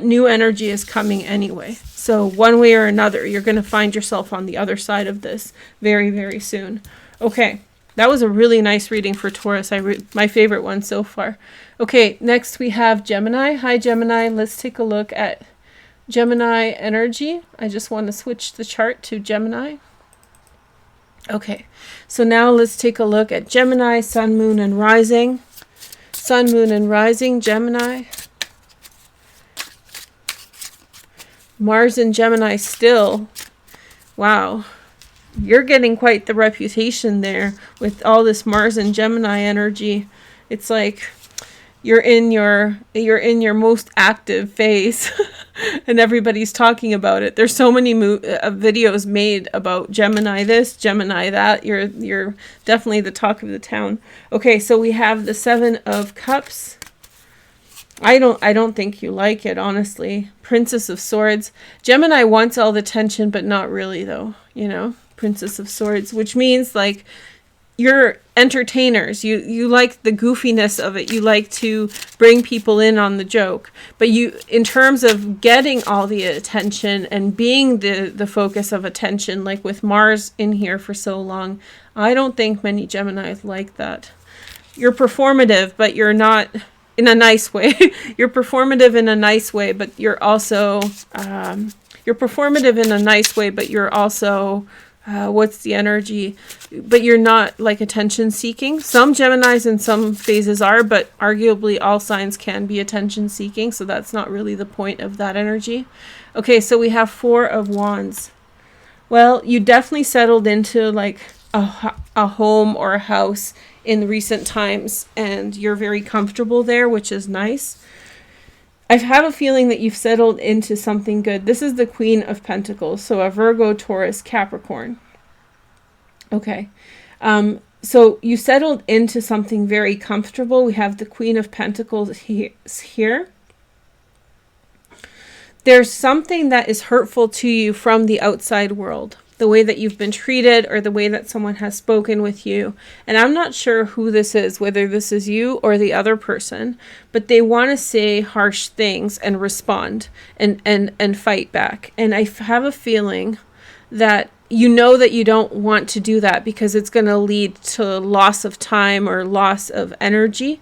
new energy is coming anyway. So one way or another, you're going to find yourself on the other side of this very, very soon. Okay, that was a really nice reading for Taurus. My favorite one so far. Okay, next we have Gemini. Hi, Gemini. Let's take a look at Gemini energy. I just want to switch the chart to Gemini. Okay, so now let's take a look at Gemini, Sun, Moon, and Rising. Sun, Moon, and Rising, Gemini. Mars in Gemini still. Wow. You're getting quite the reputation there with all this Mars and Gemini energy. It's like you're in your most active phase and everybody's talking about it. There's so many videos made about Gemini this, Gemini that. You're definitely the talk of the town. Okay, so we have the 7 of Cups. I don't think you like it, honestly. Princess of Swords. Gemini wants all the attention, but not really though, Princess of Swords, which means like you're entertainers. You like the goofiness of it. You like to bring people in on the joke. But you, in terms of getting all the attention and being the focus of attention, like with Mars in here for so long, I don't think many Geminis like that. You're performative, but you're not in a nice way. You're performative in a nice way, but you're also, you're performative in a nice way, but you're also, what's the energy? But you're not like attention seeking. Some Geminis in some phases are, but arguably all signs can be attention seeking. So that's not really the point of that energy. Okay, so we have 4 of Wands. Well, you definitely settled into like a home or a house in recent times, and you're very comfortable there, which is nice. I have a feeling that you've settled into something good. This is the Queen of Pentacles, so a Virgo, Taurus, Capricorn. Okay, so you settled into something very comfortable. We have the Queen of Pentacles here. There's something that is hurtful to you from the outside world, the way that you've been treated or the way that someone has spoken with you. And I'm not sure who this is, whether this is you or the other person, but they want to say harsh things and respond and fight back. And I have a feeling that you know that you don't want to do that because it's going to lead to loss of time or loss of energy.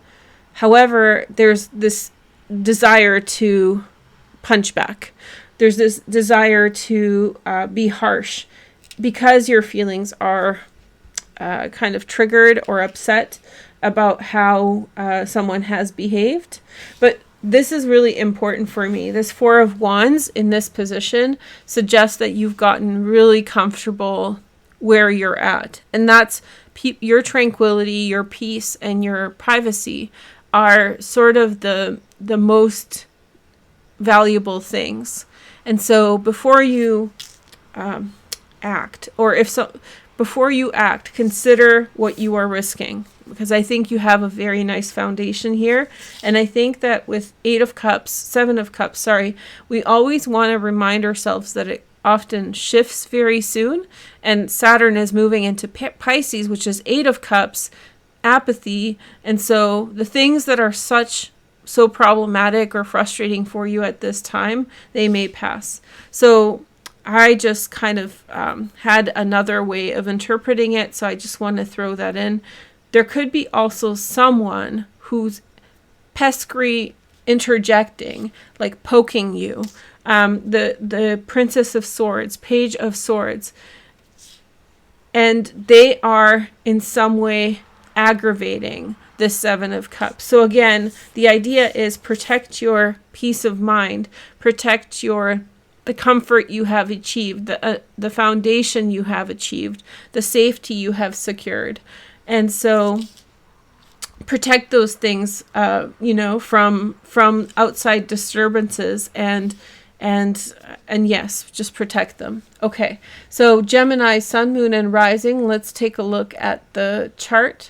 However, there's this desire to punch back. There's this desire to be harsh because your feelings are kind of triggered or upset about how someone has behaved. But this is really important for me. This 4 of Wands in this position suggests that you've gotten really comfortable where you're at. And that's your tranquility, your peace, and your privacy are sort of the most valuable things. And so before you act, or before you act, consider what you are risking, because I think you have a very nice foundation here. And I think that with 7 of Cups, we always want to remind ourselves that it often shifts very soon, and Saturn is moving into Pisces, which is 8 of Cups, apathy. And so the things that are so problematic or frustrating for you at this time, they may pass. So I just kind of had another way of interpreting it, so I just want to throw that in. There could be also someone who's pesky, interjecting, like poking you. The Princess of Swords, Page of Swords, and they are in some way aggravating the 7 of Cups. So again, the idea is protect your peace of mind, protect the comfort you have achieved, the foundation you have achieved, the safety you have secured. And so protect those things, from outside disturbances, and yes, just protect them. Okay, so Gemini, Sun, Moon, and Rising. Let's take a look at the chart.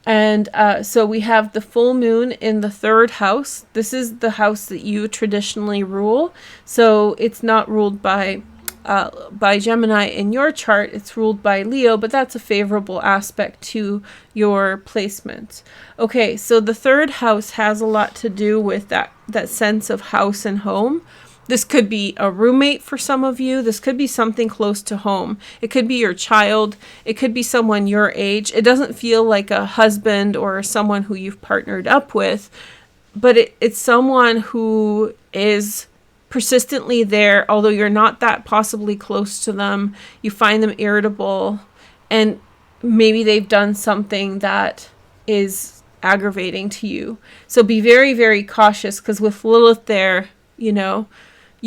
And so we have the full moon in the 3rd house. This is the house that you traditionally rule. So it's not ruled by Gemini in your chart. It's ruled by Leo, but that's a favorable aspect to your placement. Okay, so the 3rd house has a lot to do with that sense of house and home. This could be a roommate for some of you. This could be something close to home. It could be your child. It could be someone your age. It doesn't feel like a husband or someone who you've partnered up with, but it's someone who is persistently there, although you're not that possibly close to them. You find them irritable, and maybe they've done something that is aggravating to you. So be very, very cautious, because with Lilith there, you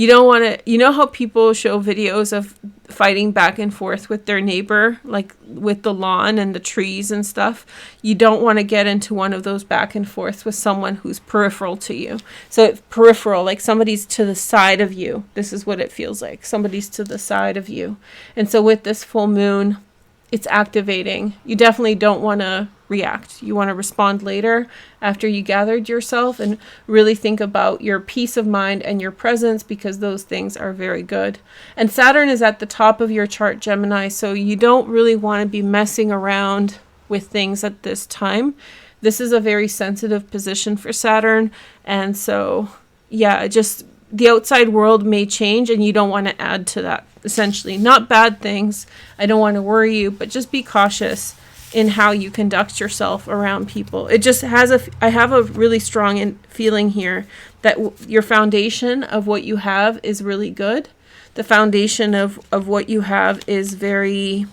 don't want to, how people show videos of fighting back and forth with their neighbor, like with the lawn and the trees and stuff. You don't want to get into one of those back and forths with someone who's peripheral to you. So it's peripheral, like somebody's to the side of you. This is what it feels like. Somebody's to the side of you. And so with this full moon, it's activating. You definitely don't want to react. You want to respond later after you gathered yourself and really think about your peace of mind and your presence, because those things are very good. And Saturn is at the top of your chart, Gemini, so you don't really want to be messing around with things at this time. This is a very sensitive position for Saturn. And so, yeah, just the outside world may change and you don't want to add to that, essentially. Not bad things. I don't want to worry you, but just be cautious in how you conduct yourself around people. It just has I have a really strong feeling here that your foundation of what you have is really good. The foundation of what you have is very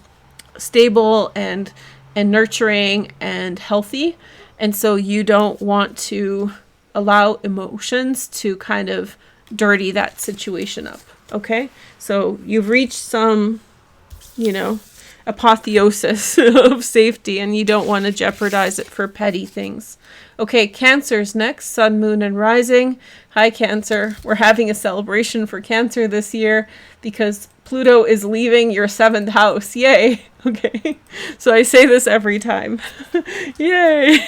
stable and nurturing and healthy. And so you don't want to allow emotions to kind of dirty that situation up. Okay? So you've reached some, apotheosis of safety, and you don't want to jeopardize it for petty things. Okay, Cancer's next. Sun, Moon, and Rising. Hi, Cancer. We're having a celebration for Cancer this year because Pluto is leaving your 7th house. Yay. Okay. So I say this every time. Yay.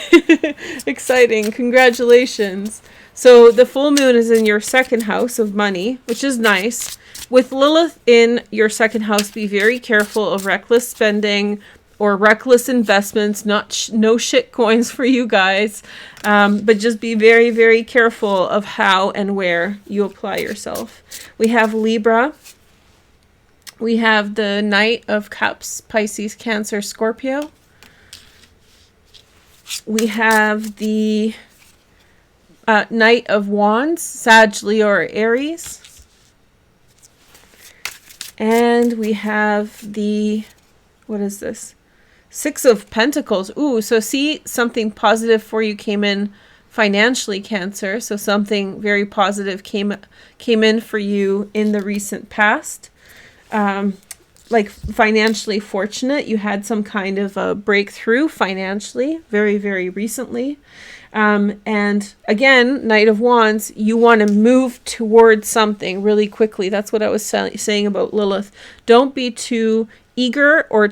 Exciting. Congratulations. So the full moon is in your 2nd house of money, which is nice. With Lilith in your 2nd house, be very careful of reckless spending or reckless investments. No shit coins for you guys. But just be very, very careful of how and where you apply yourself. We have Libra. We have the Knight of Cups, Pisces, Cancer, Scorpio. We have the Knight of Wands, Sag, Leo, or Aries. And we have the, what is this? 6 of Pentacles. Ooh, so see, something positive for you came in financially, Cancer. So something very positive came in for you in the recent past. Like financially fortunate. You had some kind of a breakthrough financially very, very recently. And again, Knight of Wands, you want to move towards something really quickly. That's what I was saying about Lilith. Don't be too eager or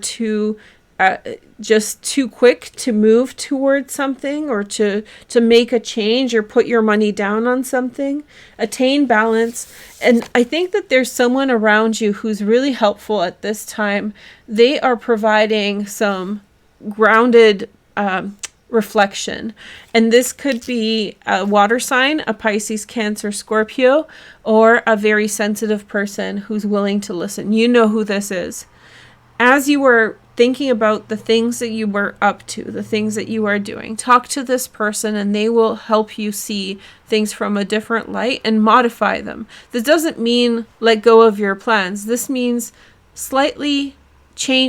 just too quick to move towards something or to make a change or put your money down on something. Attain balance. And I think that there's someone around you who's really helpful at this time. They are providing some grounded reflection. And this could be a water sign, a Pisces, Cancer, Scorpio, or a very sensitive person who's willing to listen. You know who this is. As you were thinking about the things that you were up to, the things that you are doing, talk to this person and they will help you see things from a different light and modify them. This doesn't mean let go of your plans. This means slightly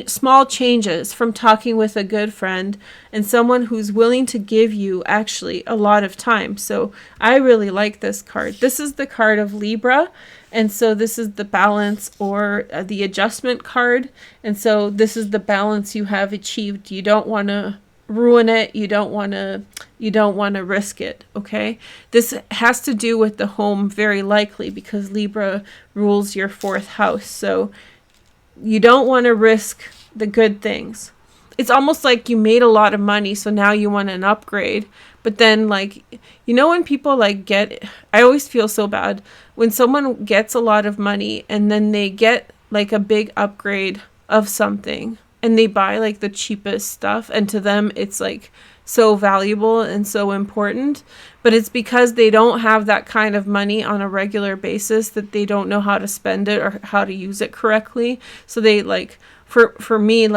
small changes from talking with a good friend and someone who's willing to give you actually a lot of time. So I really like this card. This is the card of Libra. And so this is the balance or the adjustment card. And so this is the balance you have achieved. You don't want to ruin it. You don't want to risk it. Okay. This has to do with the home very likely because Libra rules your 4th house. So you don't want to risk the good things. It's almost like you made a lot of money, so now you want an upgrade. But then, like, when people I always feel so bad when someone gets a lot of money and then they get like a big upgrade of something and they buy like the cheapest stuff, and to them it's like so valuable and so important, but it's because they don't have that kind of money on a regular basis that they don't know how to spend it or how to use it correctly. So they for me,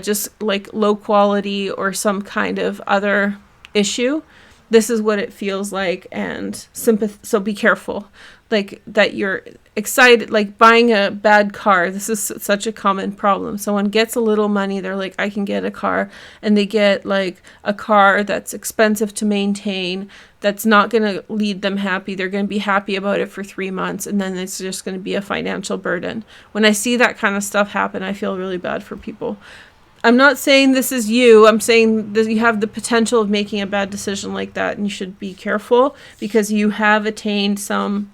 just like low quality or some kind of other issue. This is what it feels like, and so be careful. Like that you're excited, like buying a bad car. This is such a common problem. Someone gets a little money, they're like, I can get a car, and they get like a car that's expensive to maintain, that's not going to lead them happy. They're going to be happy about it for 3 months, and then it's just going to be a financial burden. When I see that kind of stuff happen, I feel really bad for people. I'm not saying this is you. I'm saying that you have the potential of making a bad decision like that, and you should be careful because you have attained some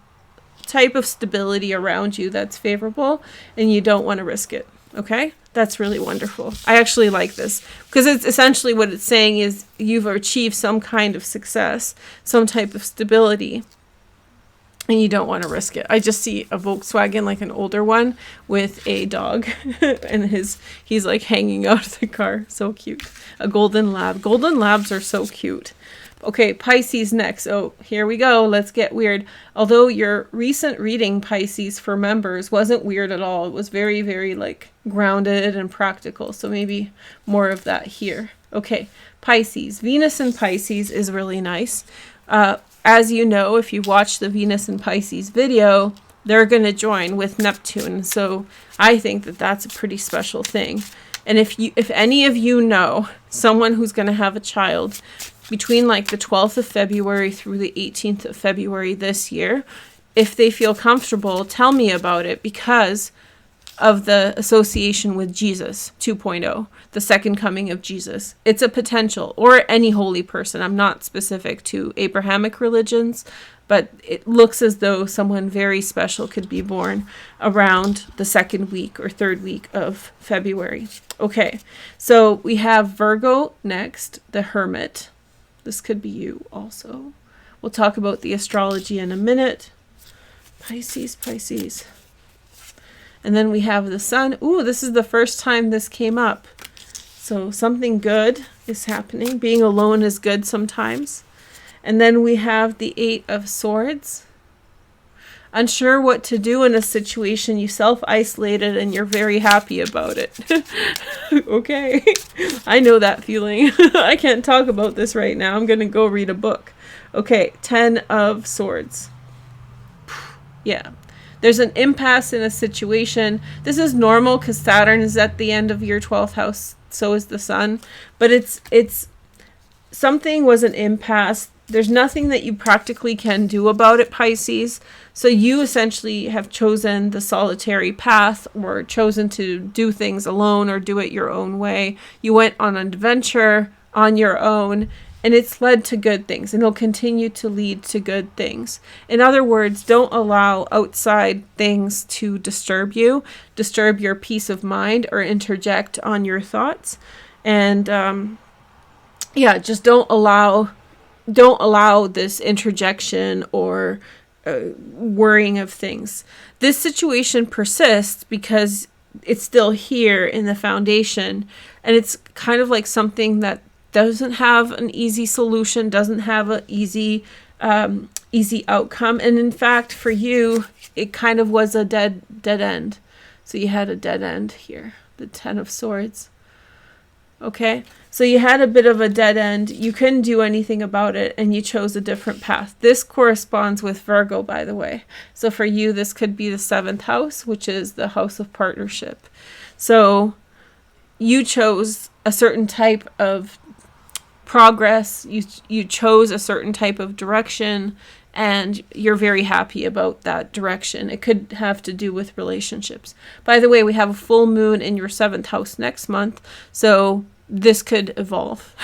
type of stability around you that's favorable, and you don't want to risk it. Okay? That's really wonderful. I actually like this because it's essentially what it's saying is you've achieved some kind of success, some type of stability. and you don't want to risk it. I just see a Volkswagen, like an older one, with a dog, and he's like hanging out of the car. So cute. A golden lab. Golden labs are so cute. Okay, Pisces next. Oh, here we go. Let's get weird. Although your recent reading, Pisces, for members wasn't weird at all. It was very, very like grounded and practical. So maybe more of that here. Okay, Pisces. Venus in Pisces is really nice. As you know, if you watch the Venus and Pisces video, they're going to join with Neptune. So I think that that's a pretty special thing. And if any of you know someone who's going to have a child between like the 12th of February through the 18th of February this year, if they feel comfortable, tell me about it, because of the association with Jesus 2.0, the second coming of Jesus. It's a potential, or any holy person. I'm not specific to Abrahamic religions, but it looks as though someone very special could be born around the second week or third week of February. Okay, so we have Virgo next, the Hermit. This could be you also. We'll talk about the astrology in a minute. Pisces. And then we have the Sun. Ooh, this is the first time this came up. So something good is happening. Being alone is good sometimes. And then we have the Eight of Swords. Unsure what to do in a situation, you self-isolated and you're very happy about it. Okay. I know that feeling. I can't talk about this right now. I'm going to go read a book. Okay, 10 of Swords. Yeah. There's an impasse in a situation. This is normal because Saturn is at the end of your 12th house. So is the Sun. But it's something was an impasse. There's nothing that you practically can do about it, Pisces. So you essentially have chosen the solitary path, or chosen to do things alone or do it your own way. You went on an adventure on your own, and it's led to good things, and it'll continue to lead to good things. In other words, don't allow outside things to disturb you, disturb your peace of mind, or interject on your thoughts. And just don't allow this interjection or worrying of things. This situation persists because it's still here in the foundation, and it's kind of like something that doesn't have an easy solution, doesn't have an easy outcome. And in fact, for you, it kind of was a dead end. So you had a dead end here, the 10 of Swords. Okay, so you had a bit of a dead end. You couldn't do anything about it, and you chose a different path. This corresponds with Virgo, by the way. So for you, this could be the 7th house, which is the house of partnership. So you chose a certain type of progress. You chose a certain type of direction, and you're very happy about that direction. It could have to do with relationships. By the way, we have a full moon in your 7th house next month, so this could evolve.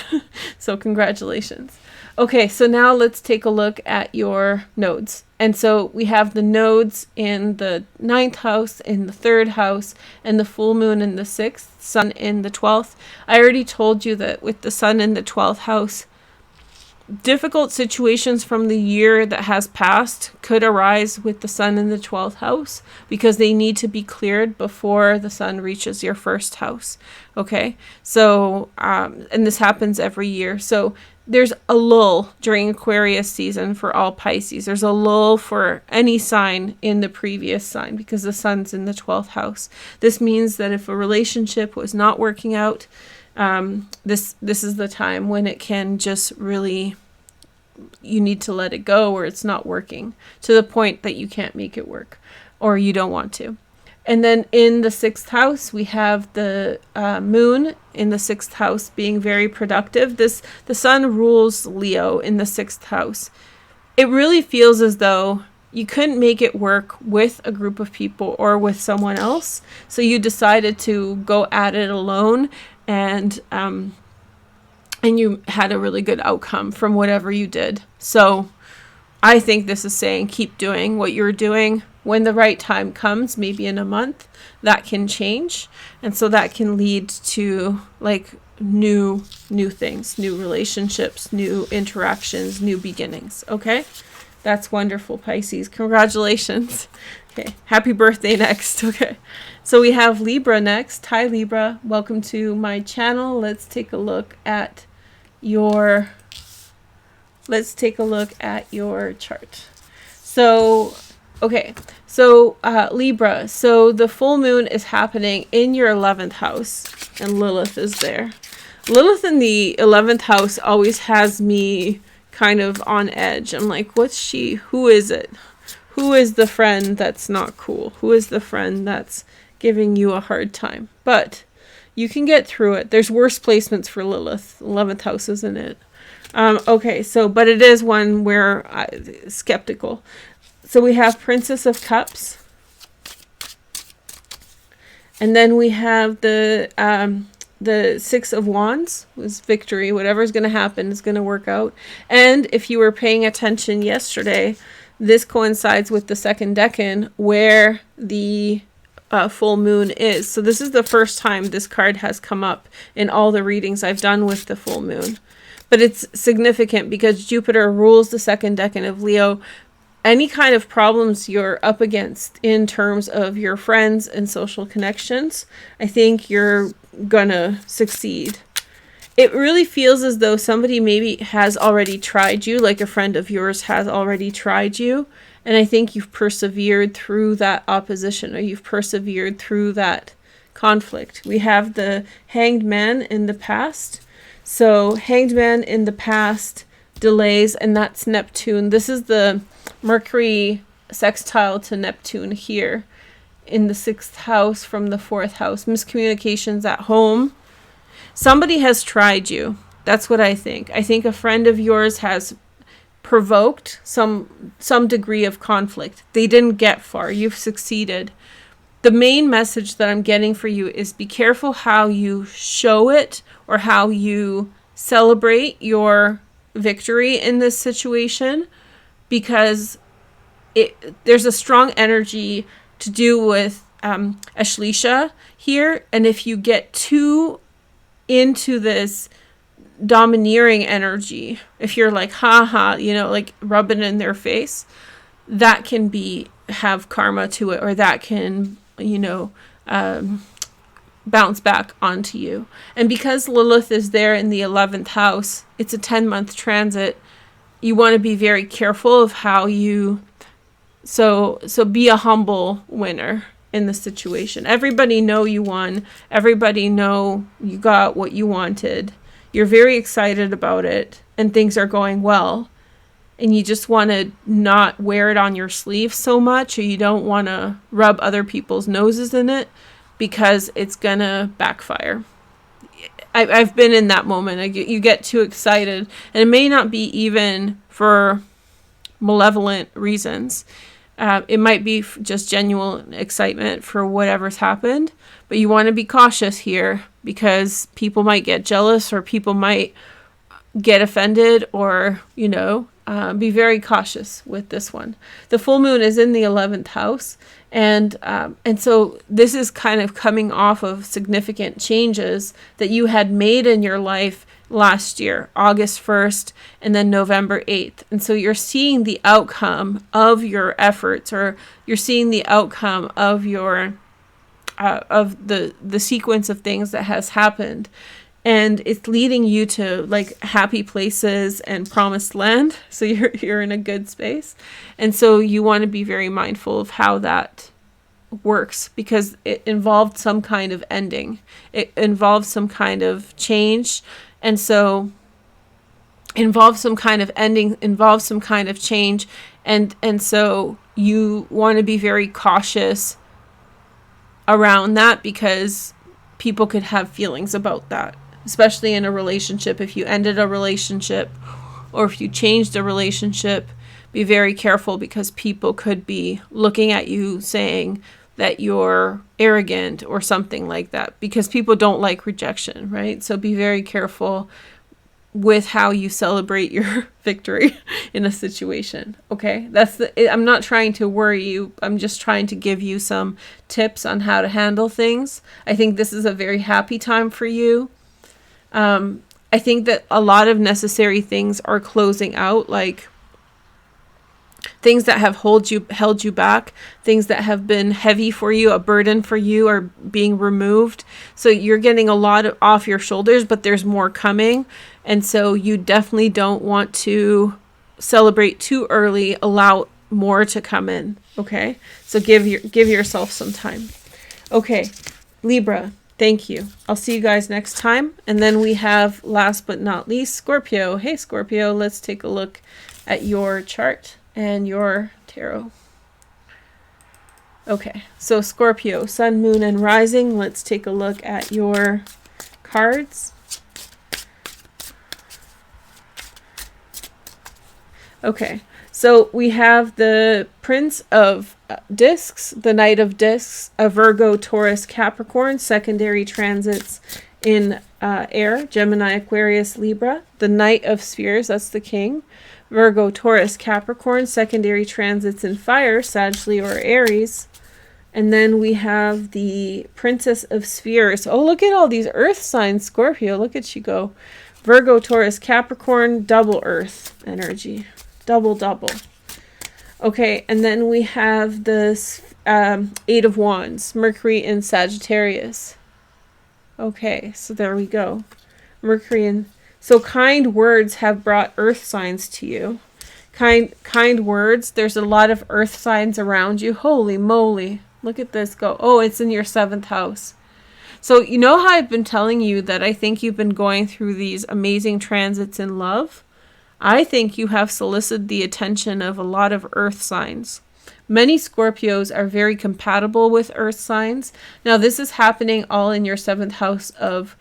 So congratulations. Okay, so now let's take a look at your nodes. And so we have the nodes in the 9th house, in the 3rd house, and the full moon in the 6th, sun in the 12th. I already told you that with the sun in the 12th house, difficult situations from the year that has passed could arise with the sun in the 12th house, because they need to be cleared before the sun reaches your 1st house. Okay, so and this happens every year. So there's a lull during Aquarius season for all Pisces. There's a lull for any sign in the previous sign because the sun's in the 12th house. This means that if a relationship was not working out, this is the time when it can just really, you need to let it go, or it's not working to the point that you can't make it work, or you don't want to. And then in the 6th house, we have the moon in the 6th house being very productive. The sun rules Leo in the 6th house. It really feels as though you couldn't make it work with a group of people or with someone else. So you decided to go at it alone, and you had a really good outcome from whatever you did. So I think this is saying keep doing what you're doing. When the right time comes, maybe in a month, that can change. And so that can lead to like new things, new relationships, new interactions, new beginnings. Okay? That's wonderful, Pisces. Congratulations. Okay, happy birthday next. Okay, so we have Libra next. Hi, Libra. Welcome to my channel. Let's take a look at your chart. So, okay, so Libra. So the full moon is happening in your 11th house, and Lilith is there. Lilith in the 11th house always has me kind of on edge. I'm like, who is it? Who is the friend that's not cool? Who is the friend that's giving you a hard time? But you can get through it. There's worse placements for Lilith. 11th house, isn't it? Okay, so, but it is one where I'm skeptical. So we have Princess of Cups. And then we have the Six of Wands was victory. Whatever's going to happen is going to work out. And if you were paying attention yesterday, this coincides with the second decan where the full moon is. So this is the first time this card has come up in all the readings I've done with the full moon. But it's significant because Jupiter rules the second decan of Leo. Any kind of problems you're up against in terms of your friends and social connections, I think you're gonna succeed. It really feels as though somebody maybe has already tried you, like a friend of yours has already tried you, and I think you've persevered through that opposition, or you've persevered through that conflict. We have the Hanged Man in the past. So Hanged Man in the past, delays, and that's Neptune. This is the Mercury sextile to Neptune here in the 6th house from the 4th house. Miscommunications at home. Somebody has tried you. That's what I think. I think a friend of yours has provoked some degree of conflict. They didn't get far. You've succeeded. The main message that I'm getting for you is be careful how you show it or how you celebrate your victory in this situation, because there's a strong energy to do with Ashleisha here. And if you get too into this domineering energy, if you're like, haha, like rubbing in their face, that can have karma to it, or that can, bounce back onto you. And because Lilith is there in the 11th house, it's a 10-month transit. You want to be very careful of how you, so be a humble winner in the situation. Everybody know you won. Everybody know you got what you wanted. You're very excited about it and things are going well. And you just want to not wear it on your sleeve so much, or you don't want to rub other people's noses in it because it's going to backfire. I've been in that moment. You get too excited, and it may not be even for malevolent reasons. It might be just genuine excitement for whatever's happened, but you want to be cautious here because people might get jealous, or people might get offended, or, be very cautious with this one. The full moon is in the 11th house. And so this is kind of coming off of significant changes that you had made in your life last year, August 1st, and then November 8th. And so you're seeing the outcome of your efforts, or you're seeing the outcome of your, of the sequence of things that has happened. And it's leading you to like happy places and promised land. So you're in a good space. And so you want to be very mindful of how that works, because it involved some kind of ending. It involves some kind of change. And so involves some kind of ending, involves some kind of change. And so you want to be very cautious around that, because people could have feelings about that. Especially in a relationship. If you ended a relationship, or if you changed a relationship, be very careful, because people could be looking at you saying that you're arrogant or something like that, because people don't like rejection, right? So be very careful with how you celebrate your victory in a situation. Okay, I'm not trying to worry you. I'm just trying to give you some tips on how to handle things. I think this is a very happy time for you. I think that a lot of necessary things are closing out. Like things that have held you back, things that have been heavy for you, a burden for you, are being removed. So you're getting a lot off your shoulders, but there's more coming. And so you definitely don't want to celebrate too early. Allow more to come in. Okay. So give yourself some time. Okay. Libra. Thank you. I'll see you guys next time. And then we have, last but not least, Scorpio. Hey, Scorpio, let's take a look at your chart and your tarot. Okay, so Scorpio, Sun, Moon, and Rising. Let's take a look at your cards. Okay, so we have the Prince of Discs, the Knight of Discs, a Virgo, Taurus, Capricorn, secondary transits in air, Gemini, Aquarius, Libra. The Knight of Spheres, that's the King. Virgo, Taurus, Capricorn, secondary transits in fire, Sag, Leo, or Aries. And then we have the Princess of Spheres. Oh, look at all these earth signs, Scorpio. Look at you go. Virgo, Taurus, Capricorn, double earth energy. Double. Okay, and then we have this Eight of Wands, Mercury in Sagittarius. Okay, so there we go. Mercury in... So kind words have brought earth signs to you. Kind words. There's a lot of earth signs around you. Holy moly. Look at this go. Oh, it's in your 7th house. So you know how I've been telling you that I think you've been going through these amazing transits in love? I think you have solicited the attention of a lot of earth signs. Many Scorpios are very compatible with earth signs. Now, this is happening all in your 7th house of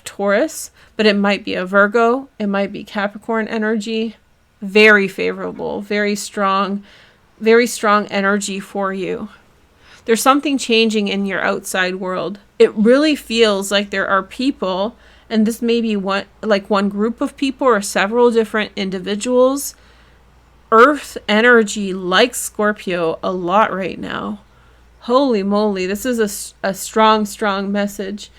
Taurus, but it might be a Virgo. It might be Capricorn energy. Very favorable, very strong energy for you. There's something changing in your outside world. It really feels like there are people, and this may be one group of people or several different individuals. Earth energy likes Scorpio a lot right now. Holy moly, this is a strong message.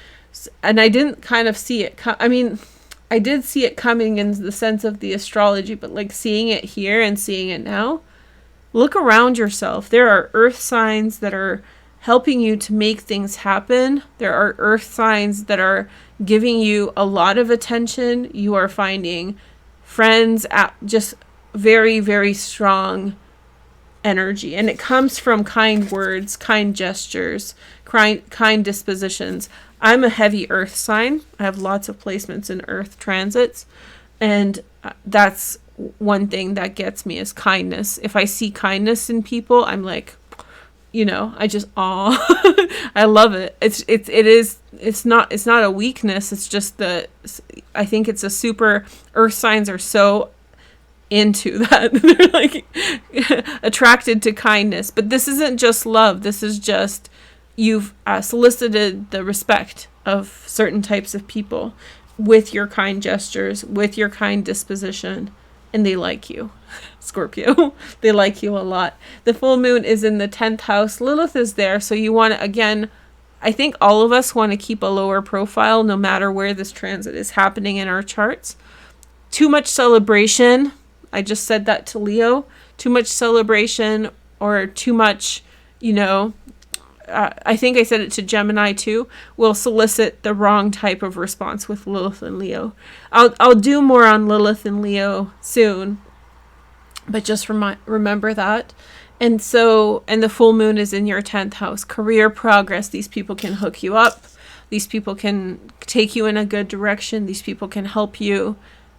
And I didn't kind of see it. I did see it coming in the sense of the astrology, but like seeing it here and seeing it now, look around yourself. There are earth signs that are helping you to make things happen. There are earth signs that are giving you a lot of attention. You are finding friends at just very, very strong energy. And it comes from kind words, kind gestures, kind dispositions. I'm a heavy earth sign. I have lots of placements in earth transits. And that's one thing that gets me is kindness. If I see kindness in people, I'm like, I just, I love it. It's not a weakness. It's just I think it's a super, earth signs are so into that. They're like attracted to kindness. But this isn't just love. This is just, you've solicited the respect of certain types of people with your kind gestures, with your kind disposition, and they like you, Scorpio. They like you a lot. The full moon is in the 10th house. Lilith is there, so you want to, again, I think all of us want to keep a lower profile no matter where this transit is happening in our charts. Too much celebration. I just said that to Leo. Too much celebration or too much, I think I said it to Gemini too, will solicit the wrong type of response with Lilith and Leo. I'll do more on Lilith and Leo soon, but just remember that. And the full moon is in your 10th house. Career progress. These people can hook you up. These people can take you in a good direction. These people can help you.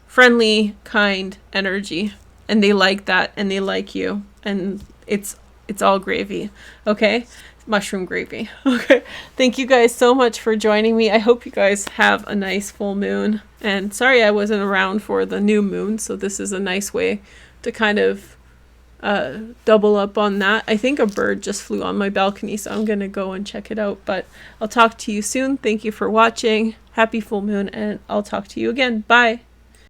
Friendly, kind energy. And they like that, and they like you. And it's all gravy. Okay? Mushroom gravy. Okay. Thank you guys so much for joining me. I hope you guys have a nice full moon. And sorry I wasn't around for the new moon, so this is a nice way to kind of double up on that. I think a bird just flew on my balcony, so I'm going to go and check it out. But I'll talk to you soon. Thank you for watching. Happy full moon, and I'll talk to you again. Bye.